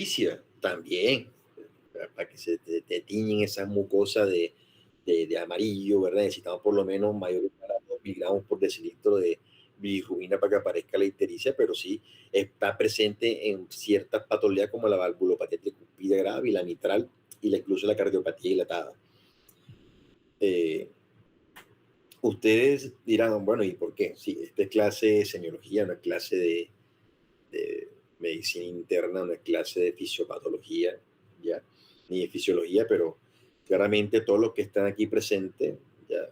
ictericia también, para que se te tiñen esas mucosas de amarillo, ¿verdad? Necesitamos por lo menos mayor de 2 miligramos por decilitro de bilirrubina para que aparezca la ictericia, pero sí está presente en ciertas patologías como la valvulopatía tricúspide grave y la mitral y incluso la cardiopatía dilatada. Ustedes dirán, bueno, ¿y por qué? Sí, esta es clase de semiología, no es clase de medicina interna, no es clase de fisiopatología, ¿ya? Ni de fisiología, pero claramente todos los que están aquí presentes ya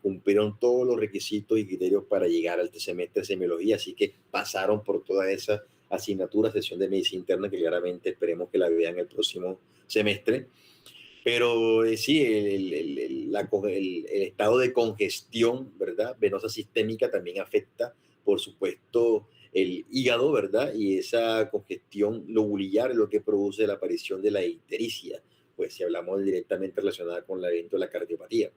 cumplieron todos los requisitos y criterios para llegar al semestre de semiología, así que pasaron por toda esa asignatura, sesión de medicina interna, que claramente esperemos que la vean el próximo semestre. Pero sí, el estado de congestión, ¿verdad? Venosa sistémica también afecta, por supuesto, el hígado, ¿verdad? Y esa congestión lobular es lo que produce la aparición de la ictericia, pues si hablamos directamente relacionada con el evento de la cardiopatía.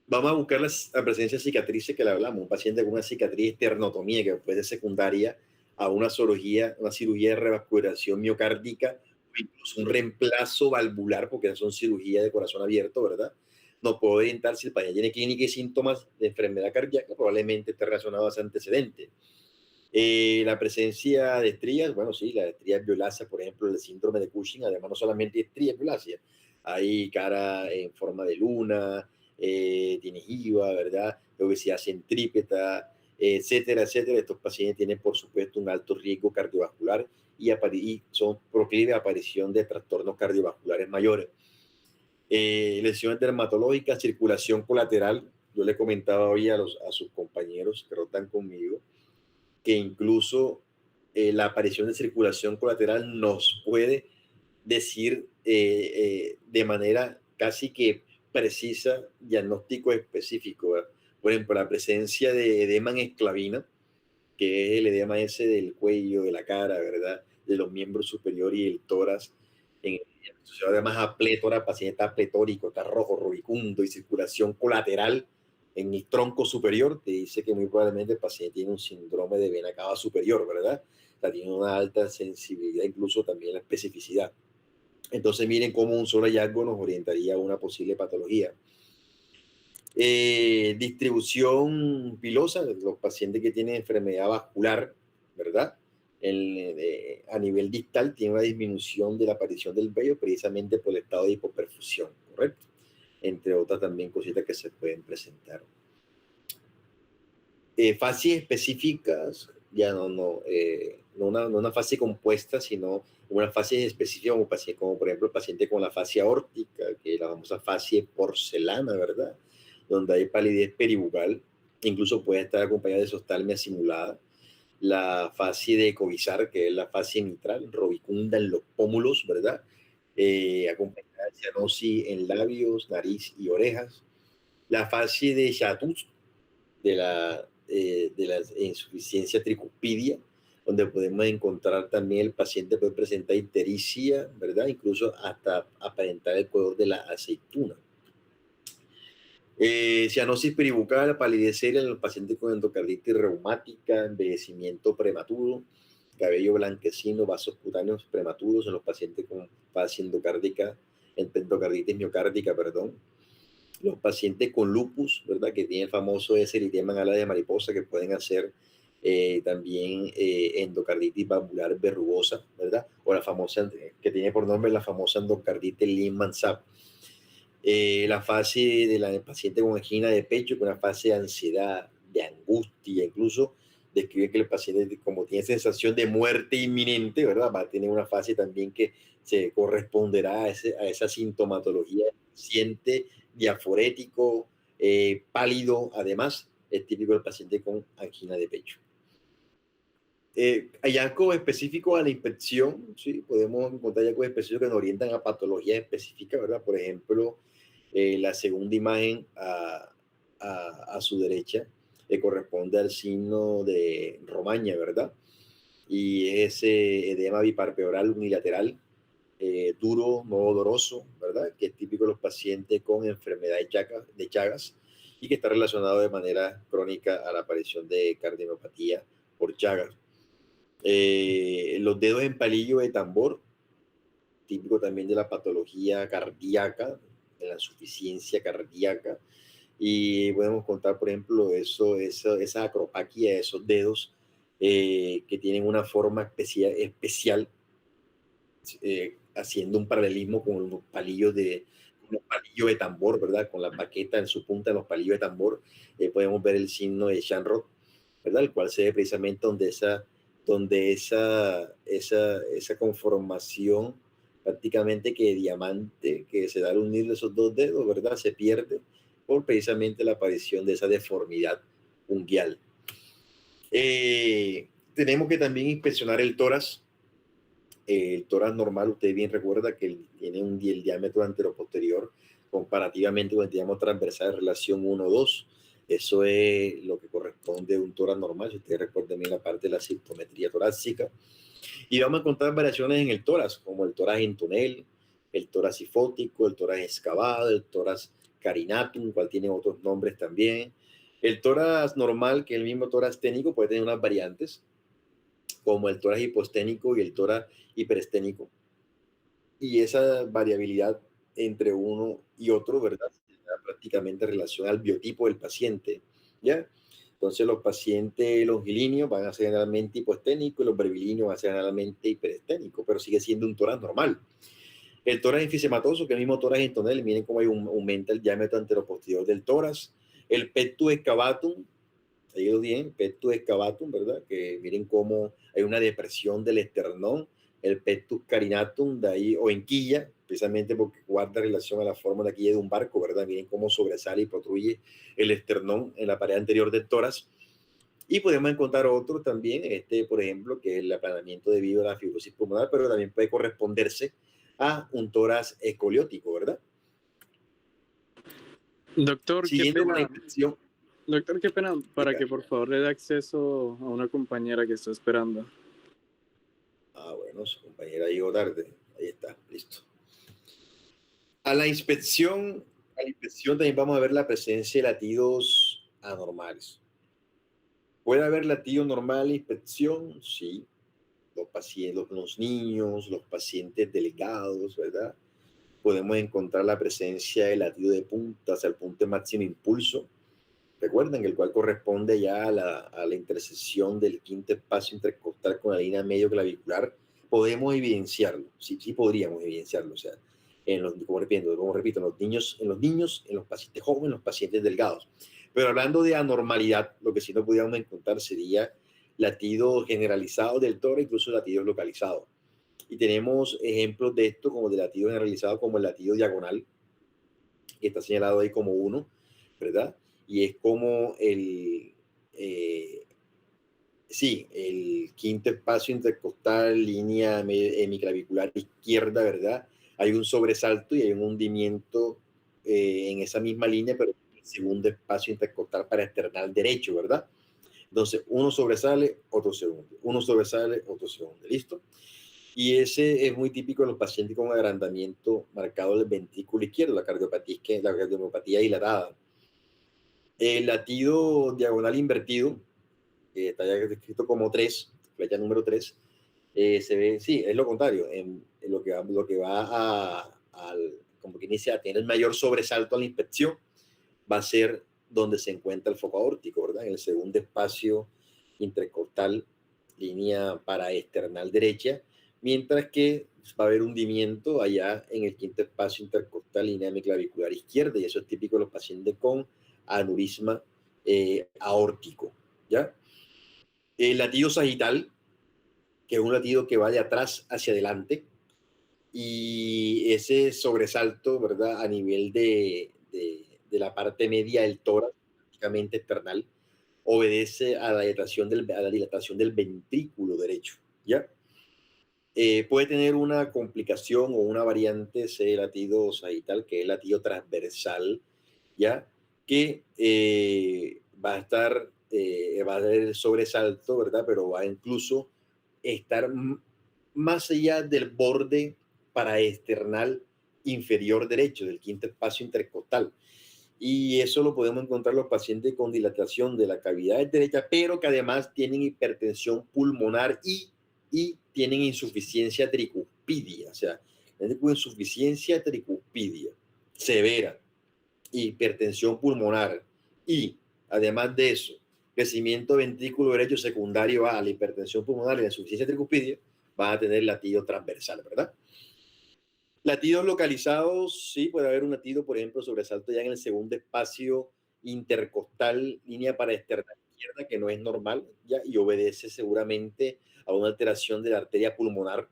Vamos a buscar la presencia de cicatrices que le hablamos, un paciente con una cicatriz esternotomía que puede ser secundaria a una cirugía de revascularización miocárdica o incluso un reemplazo valvular, porque son cirugías de corazón abierto, ¿verdad? Nos puede orientar si el paciente tiene clínica y síntomas de enfermedad cardíaca, probablemente esté relacionado a ese antecedente. La presencia de estrías, bueno, sí, las estrías violáceas, por ejemplo, el síndrome de Cushing, además no solamente estrías violáceas, hay cara en forma de luna, tiene jiba, ¿verdad? Obesidad centrípeta, etcétera, etcétera. Estos pacientes tienen, por supuesto, un alto riesgo cardiovascular y son proclives a aparición de trastornos cardiovasculares mayores. Lesiones dermatológicas, circulación colateral. Yo le comentaba hoy a sus compañeros que rotan conmigo que incluso la aparición de circulación colateral nos puede decir de manera casi que precisa diagnóstico específico, ¿verdad? Por ejemplo, la presencia de edema en esclavina, que es el edema ese del cuello, de la cara, ¿verdad? De los miembros superiores y el tórax. Además a plétora, el paciente está pletórico, está rojo, rubicundo y circulación colateral en el tronco superior, te dice que muy probablemente el paciente tiene un síndrome de vena cava superior, ¿verdad? O sea, tiene una alta sensibilidad, incluso también la especificidad. Entonces miren cómo un solo hallazgo nos orientaría a una posible patología. Distribución pilosa, los pacientes que tienen enfermedad vascular, ¿verdad? A nivel distal tiene una disminución de la aparición del vello precisamente por el estado de hipoperfusión, ¿correcto? Entre otras también cositas que se pueden presentar. Fases específicas, ya no una fase compuesta, sino una fase específica como por ejemplo el paciente con la fascia aórtica, que es la famosa fascia porcelana, ¿verdad? Donde hay palidez peribucal, incluso puede estar acompañada de softalmia simulada. La fascia de Covisar, que es la fascia mitral, robicunda en los pómulos, ¿verdad? Acompañada de cianosis en labios, nariz y orejas. La fascia de Chatus, de la insuficiencia tricuspidia, donde podemos encontrar también el paciente puede presentar ictericia, ¿verdad? Incluso hasta aparentar el color de la aceituna. Cianosis peribucal, palidez seria en los pacientes con endocarditis reumática, envejecimiento prematuro, cabello blanquecino, vasos cutáneos prematuros en los pacientes con fase endocarditis miocárdica, perdón. Los pacientes con lupus, ¿verdad? Que tienen el famoso eritema en ala de mariposa, que pueden hacer también endocarditis valvular verrugosa, ¿verdad? O la famosa, que tiene por nombre la famosa endocarditis Lehmann-Sap. La fase del paciente con angina de pecho, con una fase de ansiedad, de angustia, incluso describe que el paciente, como tiene sensación de muerte inminente, ¿verdad? Va a tener una fase también que se corresponderá a esa sintomatología, siente diaforético, pálido, además, es típico del paciente con angina de pecho. Hallazgos específicos a la inspección, sí, podemos encontrar hallazgos específicos que nos orientan a patologías específicas, ¿verdad? Por ejemplo, la segunda imagen a su derecha corresponde al signo de Romaña, ¿verdad? Y es ese edema biparpeoral unilateral, duro, no doloroso, ¿verdad? Que es típico de los pacientes con enfermedad de Chagas y que está relacionado de manera crónica a la aparición de cardiomopatía por Chagas. Los dedos en palillo de tambor, típico también de la patología cardíaca, de la insuficiencia cardíaca. Y podemos contar, por ejemplo, esa acropaquia de esos dedos que tienen una forma especial haciendo un paralelismo con los palillos de tambor, ¿verdad? Con la baqueta en su punta, en los palillos de tambor, podemos ver el signo de Shanrock, ¿verdad? El cual se ve precisamente donde esa conformación prácticamente que diamante que se da al unir esos dos dedos, ¿verdad? Se pierde por precisamente la aparición de esa deformidad unguial. Tenemos que también inspeccionar el tórax. El tórax normal, usted bien recuerda que tiene el diámetro anteroposterior comparativamente con el diámetro transversal de relación 1-2. Eso es lo que corresponde a un tórax normal. Si usted recuerda también la parte de la sintometría torácica. Y vamos a encontrar variaciones en el tórax, como el tórax en túnel, el tórax sifótico, el tórax excavado, el tórax carinatum, cual tiene otros nombres también. El tórax normal, que es el mismo tórax técnico, puede tener unas variantes, como el tórax hiposténico y el tórax hiperesténico. Y esa variabilidad entre uno y otro, ¿verdad? Prácticamente en relación al biotipo del paciente, ¿ya? Entonces los pacientes longilíneos van a ser generalmente hipoesténicos y los brevilíneos van a ser generalmente hiperesténicos, pero sigue siendo un tórax normal. El tórax enfisematoso, que es el mismo tórax en tonel, miren cómo aumenta el diámetro anteroposterior del tórax. El pectus excavatum, ahí lo bien, pectus excavatum, ¿verdad? Que miren cómo hay una depresión del esternón. El pectus carinatum, de ahí, o en quilla, precisamente porque guarda relación a la forma de la quilla de un barco, ¿verdad? Miren cómo sobresale y protruye el esternón en la pared anterior del tórax. Y podemos encontrar otro también, por ejemplo, que es el aplanamiento debido a la fibrosis pulmonar, pero también puede corresponderse a un tórax escoliótico, ¿verdad? Doctor, qué Siguiendo con la pena. infección. Doctor, qué pena, para que por favor le dé acceso a una compañera que está esperando. Bueno, su compañera llegó tarde. Ahí está, listo. A la inspección también vamos a ver la presencia de latidos anormales. ¿Puede haber latido normal en inspección? Sí. Los pacientes, los niños, los pacientes delicados, ¿verdad? Podemos encontrar la presencia de latido de punta hacia el punto de máximo impulso. Recuerden, el cual corresponde ya a la intersección del quinto espacio intercostal con la línea medio clavicular. Podemos evidenciarlo, sí, sí podríamos evidenciarlo, o sea, como repito, en los niños, en los pacientes jóvenes, en los pacientes delgados. Pero hablando de anormalidad, lo que sí no podríamos encontrar sería latido generalizado del tórax, incluso latidos localizados. Y tenemos ejemplos de esto, como de latido generalizado, como el latido diagonal, que está señalado ahí como 1, ¿verdad? Y es como el quinto espacio intercostal, línea hemiclavicular izquierda, ¿verdad? Hay un sobresalto y hay un hundimiento en esa misma línea, pero el segundo espacio intercostal para esternal derecho, ¿verdad? Entonces, uno sobresale, otro se hunde. Uno sobresale, otro se hunde. ¿Listo? Y ese es muy típico en los pacientes con agrandamiento marcado del ventrículo izquierdo, la cardiopatía dilatada. El latido diagonal invertido, que está ya descrito como 3, flecha número 3, se ve, sí, es lo contrario, en lo que va como que inicia a tener el mayor sobresalto a la inspección, va a ser donde se encuentra el foco aórtico, ¿verdad? En el segundo espacio intercostal, línea paraesternal derecha, mientras que va a haber hundimiento allá en el quinto espacio intercostal, línea hemiclavicular izquierda, y eso es típico de los pacientes con aneurisma aórtico, ¿ya? El latido sagital, que es un latido que va de atrás hacia adelante, y ese sobresalto, ¿verdad? A nivel de la parte media del tórax, prácticamente external, obedece a la dilatación del ventrículo derecho, ¿ya? Puede tener una complicación o una variante ese latido sagital, que es el latido transversal, ¿ya? Que va a tener el sobresalto, ¿verdad? Pero va a incluso estar más allá del borde paraesternal inferior derecho, del quinto espacio intercostal. Y eso lo podemos encontrar en los pacientes con dilatación de la cavidad derecha, pero que además tienen hipertensión pulmonar y y tienen insuficiencia tricuspidia, o sea, insuficiencia tricuspidia severa, hipertensión pulmonar y, además de eso, crecimiento ventrículo derecho secundario a la hipertensión pulmonar y la insuficiencia tricuspidia, van a tener latido transversal, ¿verdad? Latidos localizados, sí, puede haber un latido, por ejemplo, sobresalto ya en el segundo espacio intercostal, línea paraesternal izquierda, que no es normal, ya, y obedece seguramente a una alteración de la arteria pulmonar,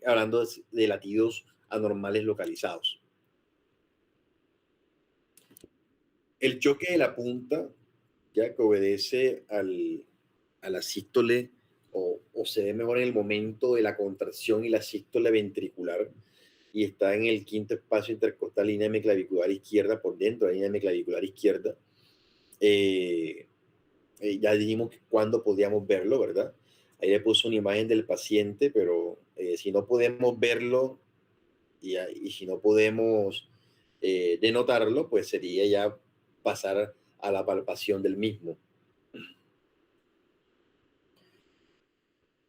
hablando de latidos anormales localizados. El choque de la punta, ya que obedece a la sístole o se ve mejor en el momento de la contracción y la sístole ventricular, y está en el quinto espacio intercostal, línea hemiclavicular izquierda, por dentro de la línea hemiclavicular izquierda. Ya dijimos cuándo podíamos verlo, ¿verdad? Ahí le puse una imagen del paciente, pero si no podemos verlo y si no podemos denotarlo, pues sería ya pasar a la palpación del mismo.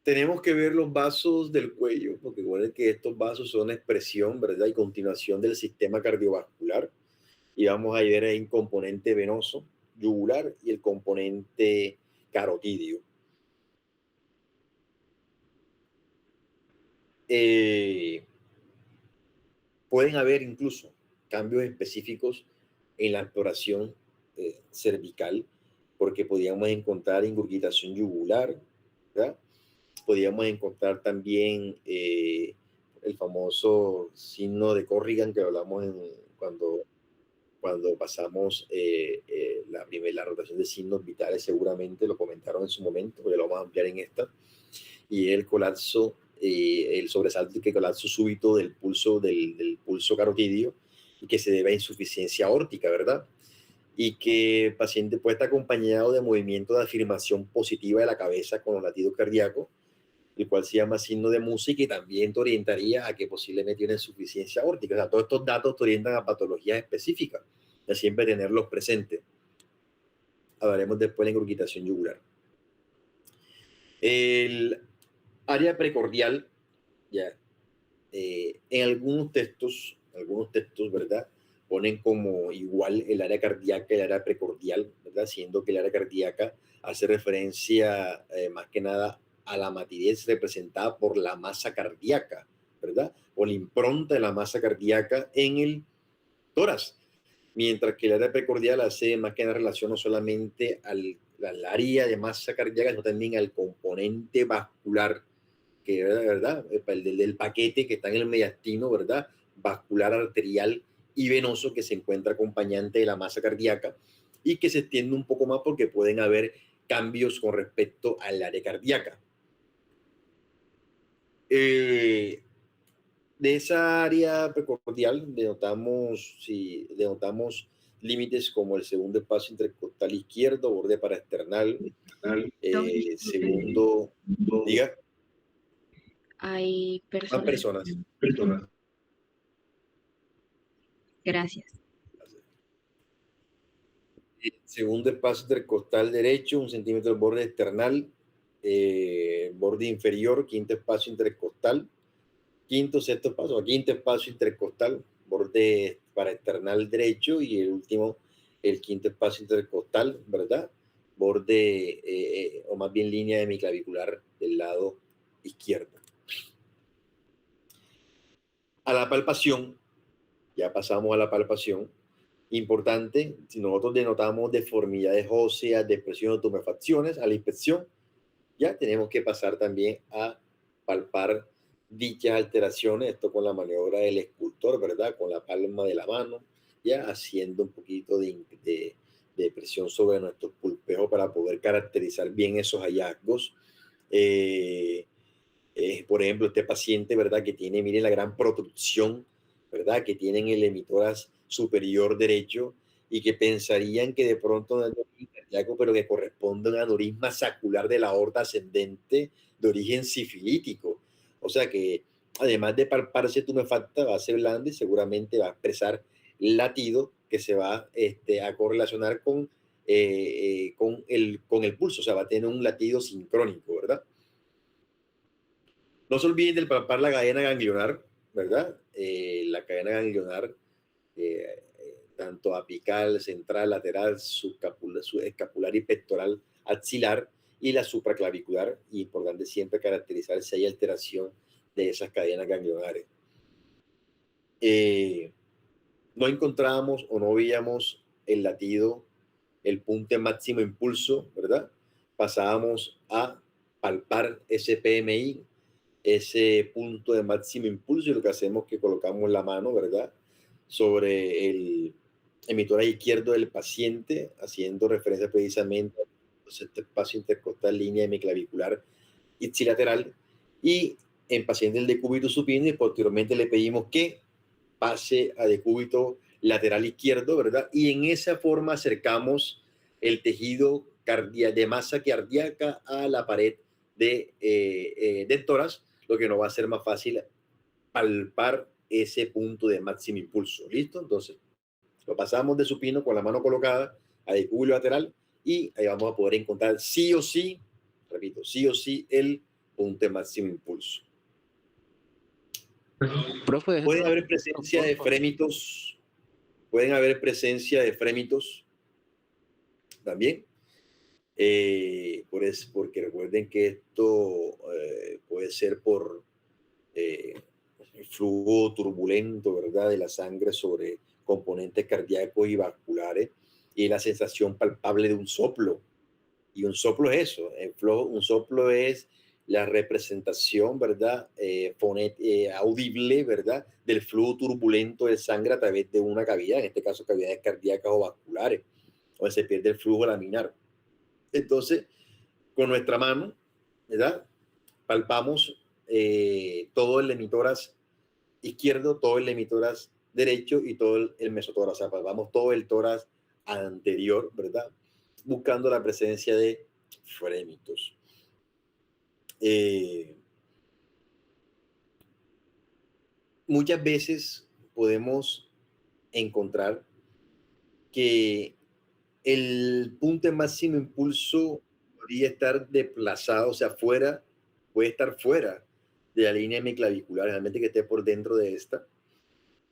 Tenemos que ver los vasos del cuello, porque recuerden que estos vasos son expresión, ¿verdad? Y continuación del sistema cardiovascular. Y vamos a ver ahí un componente venoso, yugular, y el componente carotídeo. Pueden haber incluso cambios específicos en la exploración cervical, porque podríamos encontrar ingurgitación yugular, ¿verdad? Podríamos encontrar también el famoso signo de Corrigan que hablamos cuando pasamos la rotación de signos vitales, seguramente lo comentaron en su momento, pero lo vamos a ampliar en esta, y el colapso, el sobresalto y el colapso súbito del pulso carotídeo, y que se debe a insuficiencia aórtica, ¿verdad? Y que el paciente puede estar acompañado de movimiento de afirmación positiva de la cabeza con los latidos cardíacos, el cual se llama signo de música, y también te orientaría a que posiblemente tiene insuficiencia aórtica. O sea, todos estos datos te orientan a patologías específicas, de siempre tenerlos presentes. Hablaremos después de la ingurgitación yugular. El área precordial, ya, en algunos textos, ¿verdad?, ponen como igual el área cardíaca y el área precordial, ¿verdad?, siendo que el área cardíaca hace referencia más que nada a la matidez representada por la masa cardíaca, ¿verdad?, o la impronta de la masa cardíaca en el tórax, mientras que el área precordial hace más que nada relación no solamente al área de masa cardíaca, sino también al componente vascular, que es verdad, el del paquete que está en el mediastino, ¿verdad?, vascular, arterial y venoso, que se encuentra acompañante de la masa cardíaca y que se extiende un poco más porque pueden haber cambios con respecto al área cardíaca. De esa área precordial denotamos límites como el segundo espacio intercostal izquierdo, borde paraesternal, segundo, diga. Hay Más personas. personas. Gracias. Segundo espacio intercostal derecho, 1 centímetro del borde external, borde inferior, quinto espacio intercostal, sexto espacio, quinto espacio intercostal, borde paraesternal derecho, y el último, el quinto espacio intercostal, ¿verdad? Borde, o más bien línea hemiclavicular del lado izquierdo. A la palpación, ya pasamos a la palpación. Importante, si nosotros denotamos deformidades óseas, depresión o tumefacciones, a la inspección, ya tenemos que pasar también a palpar dichas alteraciones, esto con la maniobra del escultor, ¿verdad?, con la palma de la mano, ya haciendo un poquito de presión sobre nuestros pulpejos para poder caracterizar bien esos hallazgos. Por ejemplo, este paciente, ¿verdad?, que tiene, miren la gran protrusión, ¿verdad?, que tiene en el hemitórax superior derecho, y que pensarían que de pronto no es aneurisma cardíaco, pero que corresponde a un aneurisma sacular de la aorta ascendente de origen sifilítico. O sea que, además de tu tumefacta, va a ser blanda y seguramente va a expresar latido que se va a correlacionar con con el pulso, o sea, va a tener un latido sincrónico, ¿verdad? No se olviden de palpar la cadena ganglionar, ¿verdad? La cadena ganglionar, tanto apical, central, lateral, subescapular y pectoral axilar, y la supraclavicular, y importante siempre caracterizar si hay alteración de esas cadenas ganglionares. No encontrábamos o no veíamos el latido, el punto de máximo impulso, ¿verdad? Pasábamos a palpar ese PMI, ese punto de máximo impulso, y lo que hacemos es que colocamos la mano, ¿verdad?, sobre el emitor izquierdo del paciente, haciendo referencia precisamente a este espacio intercostal, línea hemiclavicular ipsilateral, y en paciente del decúbito supino, y posteriormente le pedimos que pase a decúbito lateral izquierdo, ¿verdad? Y en esa forma acercamos el tejido de masa cardíaca a la pared del tórax, lo que nos va a hacer más fácil palpar ese punto de máximo impulso. ¿Listo? Entonces, lo pasamos de supino con la mano colocada a decúbito lateral, y ahí vamos a poder encontrar sí o sí, repito, sí o sí el punto de máximo impulso. Profe, Pueden haber presencia de frémitos, pueden haber presencia de frémitos también, porque recuerden que esto puede ser por el flujo turbulento, ¿verdad?, de la sangre sobre componentes cardíacos y vasculares, y la sensación palpable de un soplo. Y un soplo es eso, un soplo es la representación, ¿verdad?, audible, ¿verdad?, del flujo turbulento de sangre a través de una cavidad, en este caso cavidades cardíacas o vasculares, donde se pierde el flujo laminar. Entonces, con nuestra mano, ¿verdad?, palpamos todo el hemitórax izquierdo, todo el hemitórax derecho y todo el mesotórax. O sea, palpamos todo el tórax anterior, ¿verdad?, buscando la presencia de frémitos. Muchas veces podemos encontrar que el punto de máximo impulso podría estar desplazado, o sea, puede estar fuera de la línea hemiclavicular, realmente que esté por dentro de esta.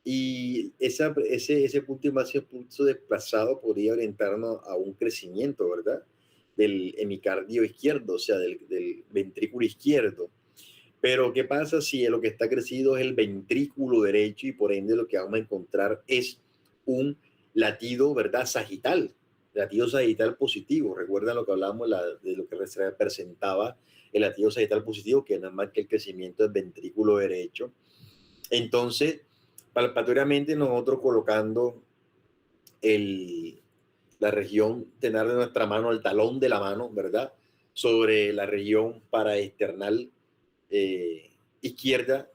Y ese punto de máximo impulso desplazado podría orientarnos a un crecimiento, ¿verdad?, del hemicardio izquierdo, o sea, del ventrículo izquierdo. Pero, ¿qué pasa si lo que está crecido es el ventrículo derecho, y por ende lo que vamos a encontrar es un latido, ¿verdad?, sagital, latido sagital positivo? Recuerdan lo que hablamos de lo que presentaba el latido sagital positivo, que nada más que el crecimiento del ventrículo derecho. Entonces, palpatoriamente, nosotros colocando la región tenar de nuestra mano, el talón de la mano, ¿verdad?, sobre la región paraesternal izquierda,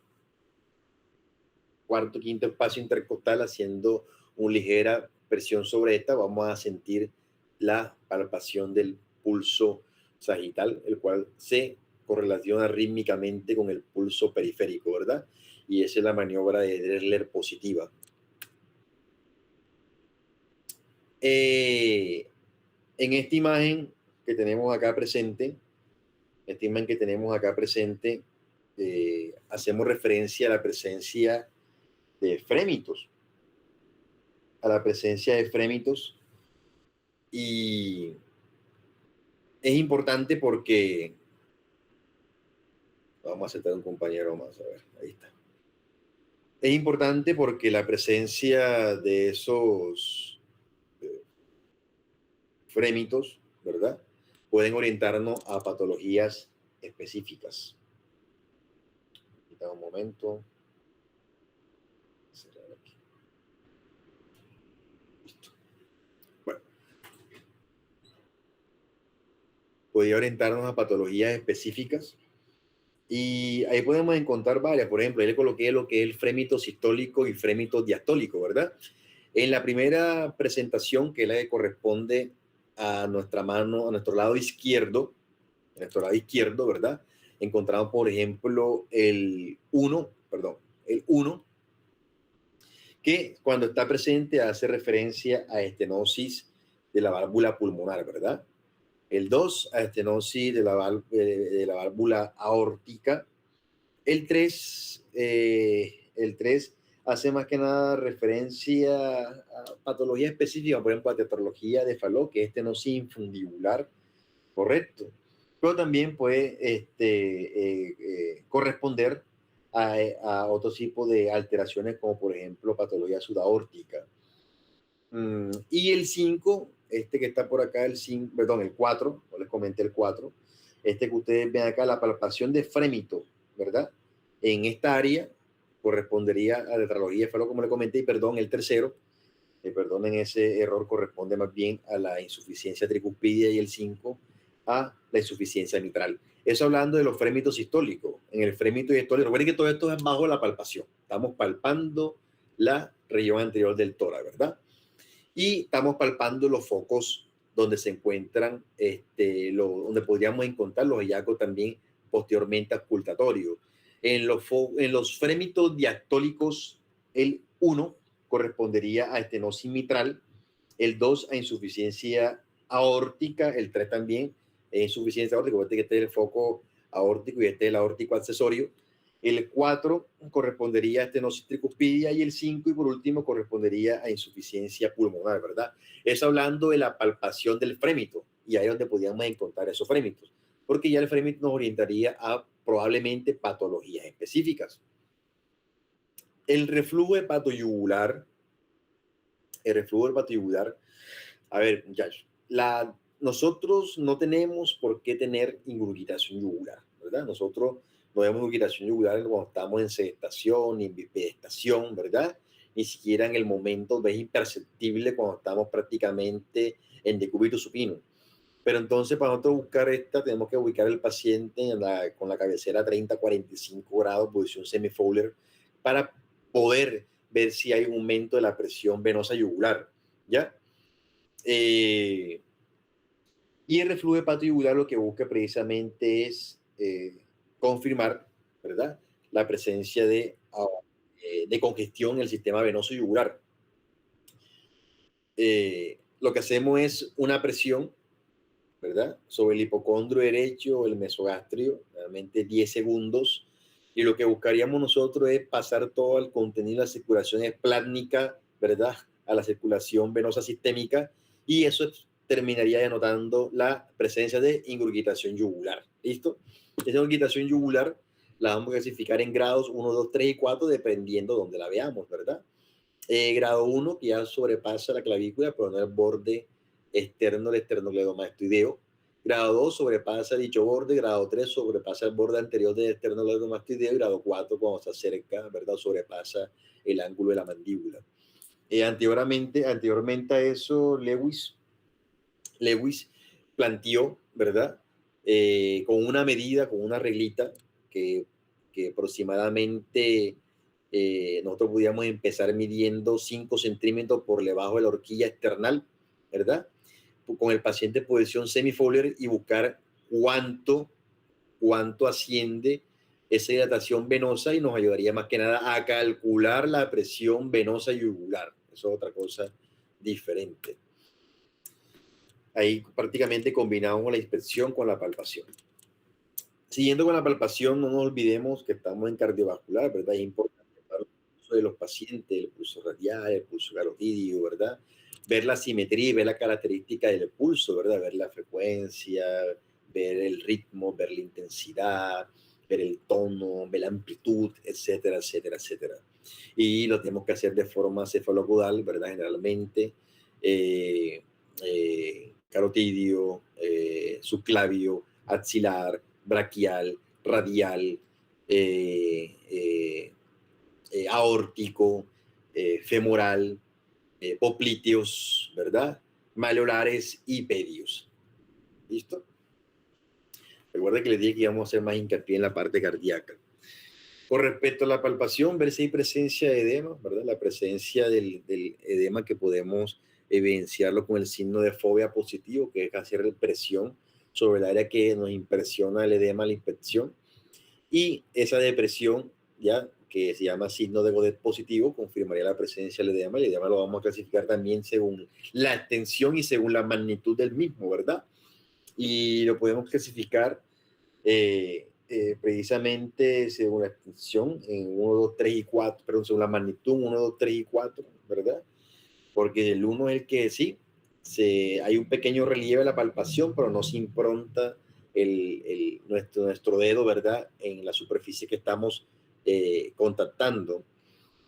cuarto, quinto espacio intercostal, haciendo una ligera presión sobre esta, vamos a sentir la palpación del pulso sagital, el cual se correlaciona rítmicamente con el pulso periférico, ¿verdad? Y esa es la maniobra de Dressler positiva. En esta imagen que tenemos acá presente, hacemos referencia a la presencia de frémitos, y es importante porque vamos a aceptar un compañero más, a ver, ahí está. Es importante porque la presencia de esos frémitos, ¿verdad?, pueden orientarnos a patologías específicas. Un momento. Listo. Bueno. Podría orientarnos a patologías específicas, y ahí podemos encontrar varias. Por ejemplo, ahí le coloqué lo que es el frémito sistólico y frémito diastólico, ¿verdad? En la primera presentación, que es la que corresponde a nuestra mano, a nuestro lado izquierdo, ¿verdad?, encontramos, por ejemplo, el 1, que cuando está presente hace referencia a estenosis de la válvula pulmonar, ¿verdad? El 2, estenosis de la válvula aórtica. El 3 hace más que nada referencia a patología específica, por ejemplo, a tetralogía de Fallot, que es estenosis infundibular, correcto. Pero también puede corresponder a otro tipo de alteraciones, como por ejemplo patología subaórtica. Y el 5, que está por acá, el 4, no les comenté el 4, que ustedes ven acá, la palpación de frémito, ¿verdad? En esta área correspondería a tetralogía de Fallot, como les comenté, y perdón, el tercero, perdonen ese error, corresponde más bien a la insuficiencia tricuspidia, y el 5 a la insuficiencia mitral. Eso hablando de los frémitos sistólicos. En el frémito diastólico, recuerden que todo esto es bajo la palpación. Estamos palpando la región anterior del tórax, ¿verdad? Y estamos palpando los focos donde se encuentran, donde podríamos encontrar los hallazgos también posteriormente auscultatorios. En los frémitos diastólicos, el 1 correspondería a estenosis mitral, el 2 a insuficiencia aórtica, el 3 también a insuficiencia aórtica, que este es el foco aórtico y este es el aórtico accesorio. El 4 correspondería a estenosis tricuspidia, y el 5, y por último, correspondería a insuficiencia pulmonar, ¿verdad? Eso hablando de la palpación del frémito, y ahí es donde podíamos encontrar esos frémitos, porque ya el frémito nos orientaría a probablemente patologías específicas. El reflujo hepatoyugular, a ver, muchachos, nosotros no tenemos por qué tener ingurgitación yugular, ¿verdad? Nosotros no vemos ingurgitación yugular cuando estamos en sedestación, ni en bipedestación, ¿verdad? Ni siquiera en el momento, es imperceptible cuando estamos prácticamente en decúbito supino. Pero entonces, para nosotros buscar tenemos que ubicar al paciente con la cabecera 30-45 grados, posición semi-Fowler, para poder ver si hay un aumento de la presión venosa yugular, ¿ya? Y el reflujo hepatoyugular lo que busca precisamente es confirmar, ¿verdad?, la presencia de congestión en el sistema venoso yugular. Lo que hacemos es una presión, ¿verdad?, sobre el hipocondrio derecho o el mesogastrio, realmente 10 segundos, y lo que buscaríamos nosotros es pasar todo el contenido de la circulación esplásmica, ¿verdad?, a la circulación venosa sistémica, y eso terminaría denotando la presencia de ingurgitación yugular. ¿Listo? Esa ingurgitación yugular la vamos a clasificar en grados 1, 2, 3 y 4, dependiendo de donde la veamos, ¿verdad? Grado 1, que ya sobrepasa la clavícula, pero no el borde externo del esternocleidomastoideo. Grado 2 sobrepasa dicho borde. Grado 3 sobrepasa el borde anterior del esternocleidomastoideo. Y grado 4, cuando se acerca, ¿verdad?, sobrepasa el ángulo de la mandíbula. Anteriormente a eso, Lewis planteó, ¿verdad?, con una medida, con una reglita que aproximadamente nosotros podíamos empezar midiendo 5 centímetros por debajo de la horquilla external, ¿verdad?, con el paciente en posición semi-Fowler, y buscar cuánto asciende esa dilatación venosa, y nos ayudaría más que nada a calcular la presión venosa yugular. Eso es otra cosa diferente. Ahí prácticamente combinamos la inspección con la palpación. Siguiendo con la palpación, no nos olvidemos que estamos en cardiovascular, ¿verdad? Es importante para el pulso de los pacientes, el pulso radial, el pulso carotídeo, ¿verdad? Ver la simetría y ver la característica del pulso, ¿verdad? Ver la frecuencia, ver el ritmo, ver la intensidad, ver el tono, ver la amplitud, etcétera, etcétera, etcétera. Y lo tenemos que hacer de forma cefalocaudal, ¿verdad? Generalmente, carotidio, subclavio, axilar, braquial, radial, aórtico, femoral, popliteos, ¿verdad?, malolares y pedios. ¿Listo? Recuerda que les dije que íbamos a hacer más hincapié en la parte cardíaca. Con respecto a la palpación, ver si hay presencia de edema, ¿verdad? La presencia del edema, que podemos evidenciarlo con el signo de fobia positivo, que es hacer presión sobre el área que nos impresiona el edema, la inspección. Y esa depresión, ya que se llama signo de Godet positivo, confirmaría la presencia del edema. El edema lo vamos a clasificar también según la extensión y según la magnitud del mismo, ¿verdad? Y lo podemos clasificar precisamente según la extensión en 1, 2, 3 y 4, perdón, según la magnitud 1, 2, 3 y 4, ¿verdad? Porque el 1 es el que sí, hay un pequeño relieve de la palpación, pero no se impronta nuestro dedo, ¿verdad?, en la superficie que estamos contactando.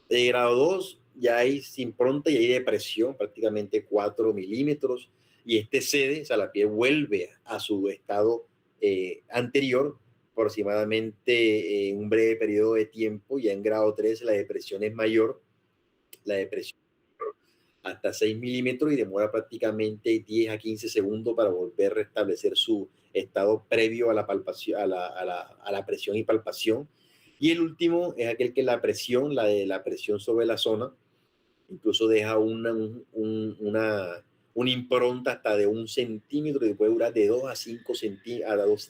De grado 2 ya hay impronta y hay depresión, prácticamente 4 milímetros, y este cede, o sea, la piel vuelve a su estado anterior, aproximadamente un breve periodo de tiempo. Ya en grado 3 la depresión es mayor, la depresión hasta 6 milímetros, y demora prácticamente 10 a 15 segundos para volver a restablecer su estado previo a la palpación, a la presión y palpación. Y el último es aquel que la presión sobre la zona, incluso deja una impronta hasta de 1 centímetro, y puede durar de 2 a 5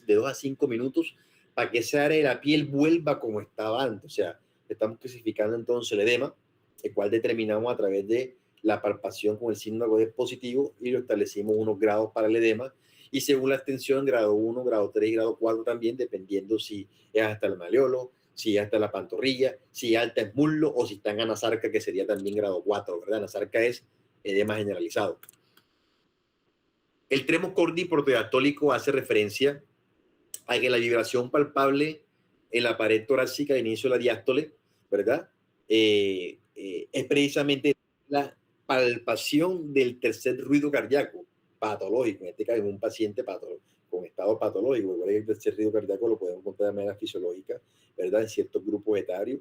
de 2 a 5 minutos para que esa área de la piel vuelva como estaba antes. O sea, estamos clasificando entonces el edema, el cual determinamos a través de la palpación con el signo de Godet positivo, y lo establecimos unos grados para el edema, y según la extensión, grado 1, grado 3 y grado 4 también, dependiendo si es hasta el maleolo, si es hasta la pantorrilla, si alta es muslo, o si está en anasarca, que sería también grado 4, ¿verdad? Anasarca es edema generalizado. El tremor cordi protodiastólico hace referencia a que la vibración palpable en la pared torácica de inicio de la diástole, ¿verdad? Es precisamente la palpación del tercer ruido cardíaco patológico, en este caso en un paciente con estado patológico. Igual el tercer ruido cardíaco lo podemos encontrar de manera fisiológica, ¿verdad?, en ciertos grupos etarios.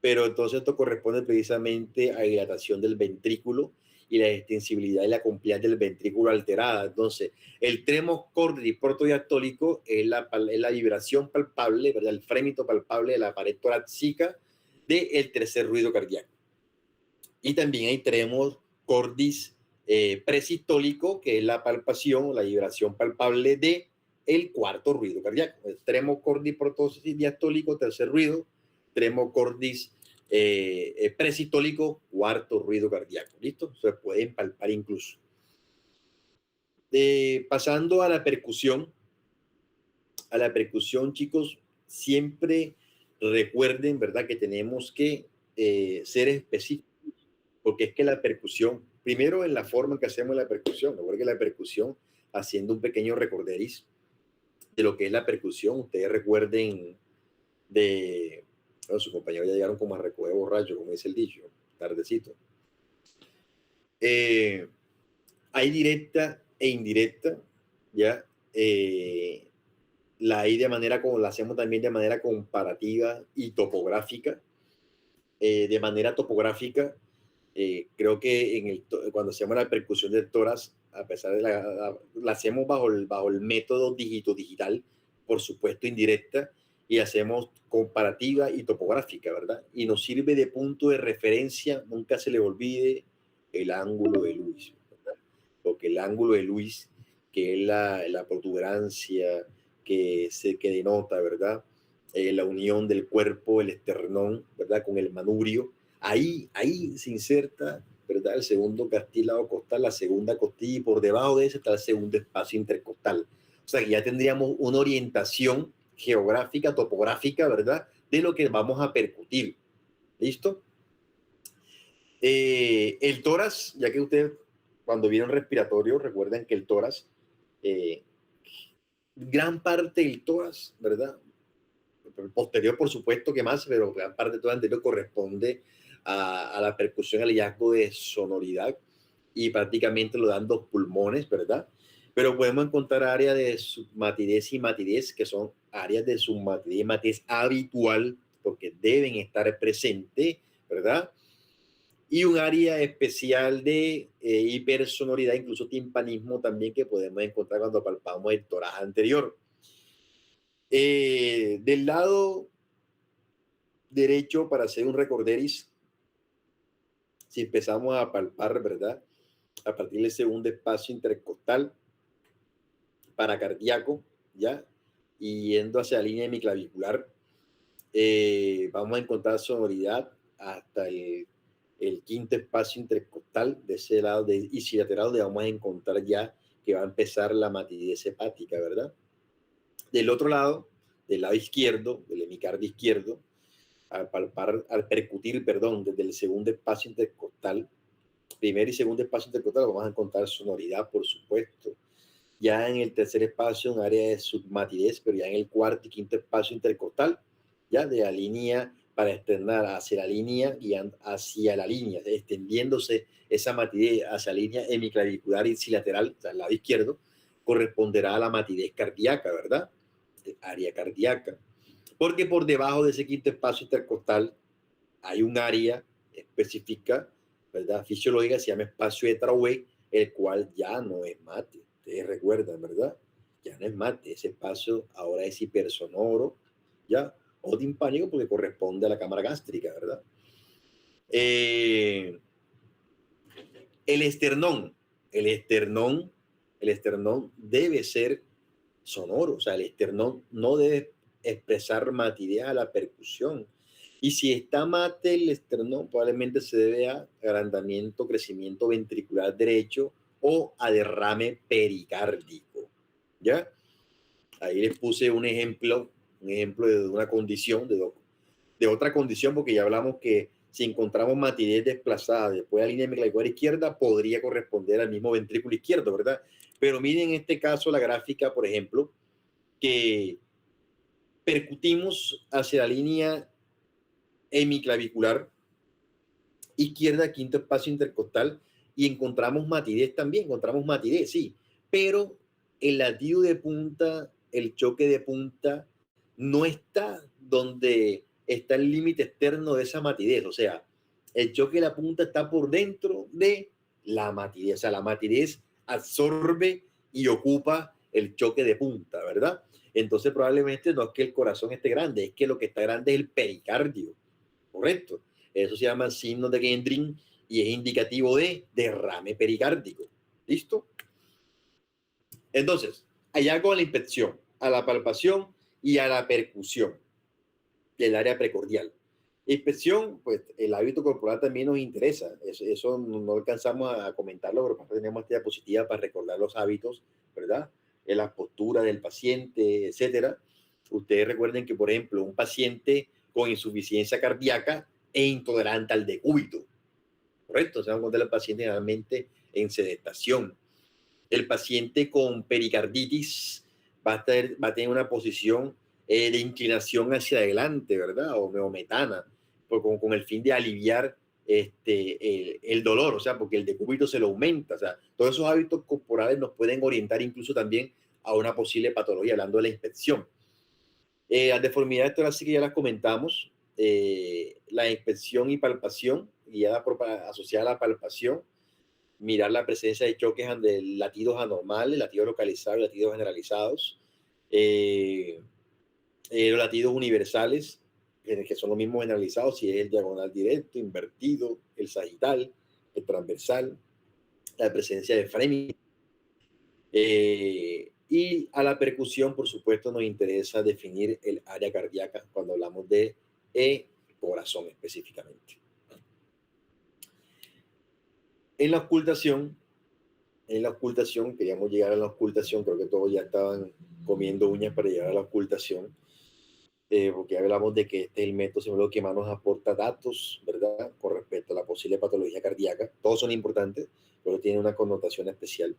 Pero entonces esto corresponde precisamente a dilatación del ventrículo y la extensibilidad y la compliance del ventrículo alterada. Entonces, el tremor cordi protodiastólico es la vibración palpable, ¿verdad?, el frémito palpable de la pared torácica del tercer ruido cardíaco. Y también hay tremor cordis presistólico, que es la palpación, la vibración palpable de el cuarto ruido cardíaco. El tremor cordis protodiastólico, tercer ruido; tremor cordis presistólico, cuarto ruido cardíaco. ¿Listo? Se pueden palpar incluso. Pasando a la percusión. A la percusión, chicos, siempre recuerden, ¿verdad?, que tenemos que ser específicos, porque es que la percusión, primero en la forma en que hacemos la percusión, recuerden que la percusión, haciendo un pequeño recorderis de lo que es la percusión, ustedes recuerden bueno, sus compañeros ya llegaron como a recoger borracho, como dice el dicho, tardecito. Hay directa e indirecta, ¿ya? La hay de manera como la hacemos también de manera comparativa y topográfica. De manera topográfica, creo que cuando hacemos la percusión del tórax, a pesar de la hacemos bajo el método digital, por supuesto indirecta, y hacemos comparativa y topográfica, ¿verdad? Y nos sirve de punto de referencia. Nunca se le olvide el ángulo de Lewis, ¿verdad? Porque el ángulo de Lewis, que es la protuberancia que denota, ¿verdad?, la unión del cuerpo, el esternón, ¿verdad?, con el manubrio. Ahí se inserta, ¿verdad?, el segundo cartílago costal, la segunda costilla, y por debajo de ese está el segundo espacio intercostal. O sea que ya tendríamos una orientación geográfica, topográfica, ¿verdad?, de lo que vamos a percutir. ¿Listo? El tórax, ya que ustedes cuando vieron respiratorio, recuerden que el tórax, gran parte del tórax, ¿verdad?, posterior por supuesto que más, pero gran parte de todo el anterior corresponde a la percusión, al hallazgo de sonoridad, y prácticamente lo dan 2 pulmones, ¿verdad? Pero podemos encontrar áreas de submatidez y matidez, que son áreas de submatidez y matidez habitual, porque deben estar presentes, ¿verdad? Y un área especial de hipersonoridad, incluso timpanismo también, que podemos encontrar cuando palpamos el tórax anterior. Del lado derecho, para hacer un recorderis, si empezamos a palpar, ¿verdad?, a partir del segundo espacio intercostal paracardíaco, ¿ya?, y yendo hacia la línea hemiclavicular, Vamos a encontrar sonoridad hasta el quinto espacio intercostal de ese lado de ipsilateral, donde vamos a encontrar ya que va a empezar la matidez hepática, ¿verdad? Del otro lado, del lado izquierdo, del hemicardio izquierdo, al percutir, perdón, desde el segundo espacio intercostal, primer y segundo espacio intercostal, vamos a encontrar sonoridad, por supuesto. Ya en el tercer espacio, un área de submatidez, pero ya en el cuarto y quinto espacio intercostal, ya de la línea para extender hacia la línea y hacia la línea, extendiéndose esa matidez hacia la línea hemiclavicular ipsilateral, o sea, al lado izquierdo, corresponderá a la matidez cardíaca, ¿verdad? De área cardíaca. Porque por debajo de ese quinto espacio intercostal hay un área específica, ¿verdad? Fisiológica, se llama espacio de Traoré, el cual ya no es mate. Ustedes recuerdan, ¿verdad? Ya no es mate. Ese espacio ahora es hipersonoro, ¿ya? O timpánico porque corresponde a la cámara gástrica, ¿verdad? El esternón, el esternón, el esternón debe ser sonoro, o sea, el esternón no debe expresar matidez a la percusión. Y si está mate el esternón, probablemente se debe a agrandamiento, crecimiento ventricular derecho o a derrame pericárdico. ¿Ya? Ahí les puse un ejemplo de una condición, de otra condición, porque ya hablamos que si encontramos matidez desplazada después de la línea hemiclavicular izquierda, podría corresponder al mismo ventrículo izquierdo, ¿verdad? Pero miren en este caso la gráfica, por ejemplo, que percutimos hacia la línea hemiclavicular izquierda, quinto espacio intercostal, y encontramos matidez también, encontramos matidez, sí, pero el latido de punta, el choque de punta, no está donde está el límite externo de esa matidez, o sea, el choque de la punta está por dentro de la matidez, o sea, la matidez absorbe y ocupa el choque de punta, ¿verdad? Entonces probablemente no es que el corazón esté grande, es que lo que está grande es el pericardio, ¿correcto? Eso se llama signo de Gendrin y es indicativo de derrame pericárdico. ¿Listo? Entonces, allá con la inspección, a la palpación y a la percusión del área precordial. Inspección, pues el hábito corporal también nos interesa. Eso no alcanzamos a comentarlo, pero tenemos esta diapositiva para recordar los hábitos, ¿verdad? En la postura del paciente, etcétera. Ustedes recuerden que, por ejemplo, un paciente con insuficiencia cardíaca es intolerante al decúbito, ¿correcto? Se van a encontrar el paciente generalmente en sedestación. El paciente con pericarditis va a tener una posición de inclinación hacia adelante, ¿verdad? O neometana, con el fin de aliviar el dolor, o sea, porque el decúbito se lo aumenta. O sea, todos esos hábitos corporales nos pueden orientar incluso también a una posible patología, hablando de la inspección. Las deformidades torácicas sí que ya las comentamos. La inspección y palpación, asociada a la palpación, mirar la presencia de choques de latidos anormales, latidos localizados, latidos generalizados, los latidos universales, que son los mismos generalizados, si es el diagonal directo, invertido, el sagital, el transversal, la presencia de framing. Y a la percusión, por supuesto, nos interesa definir el área cardíaca cuando hablamos de corazón específicamente. En la ocultación, queríamos llegar a la ocultación, creo que todos ya estaban comiendo uñas para llegar a la ocultación, porque hablamos de que este es el método según que más nos aporta datos, ¿verdad? Con respecto a la posible patología cardíaca. Todos son importantes, pero tienen una connotación especial.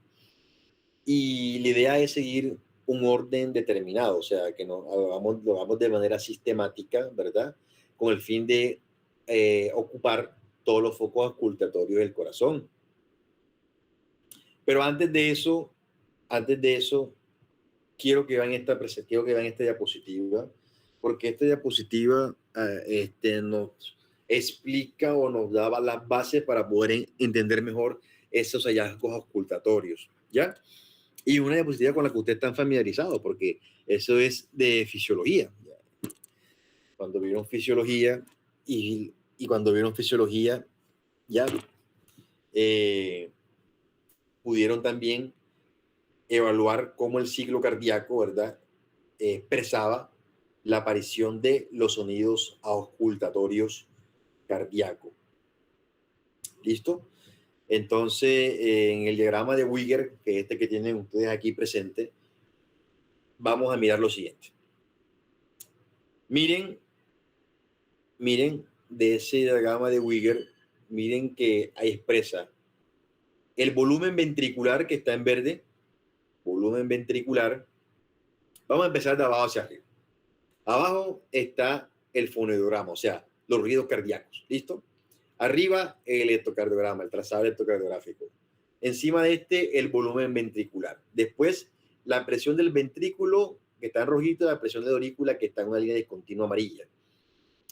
Y la idea es seguir un orden determinado, o sea, que lo hagamos de manera sistemática, ¿verdad? Con el fin de ocupar todos los focos ocultatorios del corazón. Pero antes de eso, quiero que vean esta diapositiva, porque esta diapositiva nos explica o nos daba las bases para poder entender mejor esos hallazgos ocultatorios, ¿ya? Y una diapositiva con la que ustedes están familiarizados, porque eso es de fisiología. Cuando vieron fisiología y cuando vieron fisiología, ya pudieron también evaluar cómo el ciclo cardíaco, ¿verdad? Expresaba la aparición de los sonidos auscultatorios cardíacos. ¿Listo? Entonces, en el diagrama de Wigger, que es este que tienen ustedes aquí presente, vamos a mirar lo siguiente. Miren de ese diagrama de Wigger, miren que ahí expresa el volumen ventricular que está en verde, volumen ventricular. Vamos a empezar de abajo hacia arriba. Abajo está el fonodiograma, o sea, los ruidos cardíacos, ¿listo? Arriba el electrocardiograma, el trazado electrocardiográfico. Encima de este, el volumen ventricular. Después, la presión del ventrículo, que está en rojito, la presión de la aurícula, que está en una línea discontinua amarilla.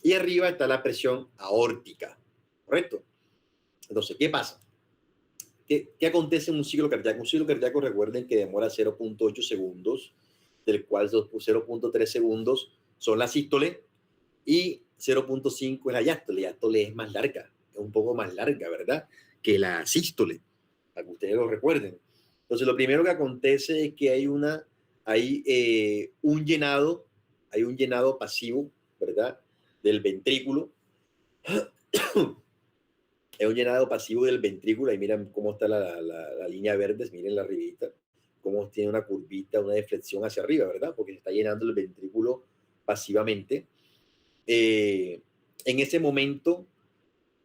Y arriba está la presión aórtica, ¿correcto? Entonces, ¿qué pasa? ¿Qué acontece en un ciclo cardíaco? Un ciclo cardíaco, recuerden que demora 0.8 segundos, del cual 0.3 segundos son la sístole y 0.5 es la diástole. La diástole es más larga, es un poco más larga, ¿verdad? Que la sístole, para que ustedes lo recuerden. Entonces, lo primero que acontece es que hay un llenado pasivo, ¿verdad? Del ventrículo. Es un llenado pasivo del ventrículo. Ahí miren cómo está la línea verde, miren la arribita, cómo tiene una curvita, una deflexión hacia arriba, ¿verdad? Porque se está llenando el ventrículo pasivamente. En ese momento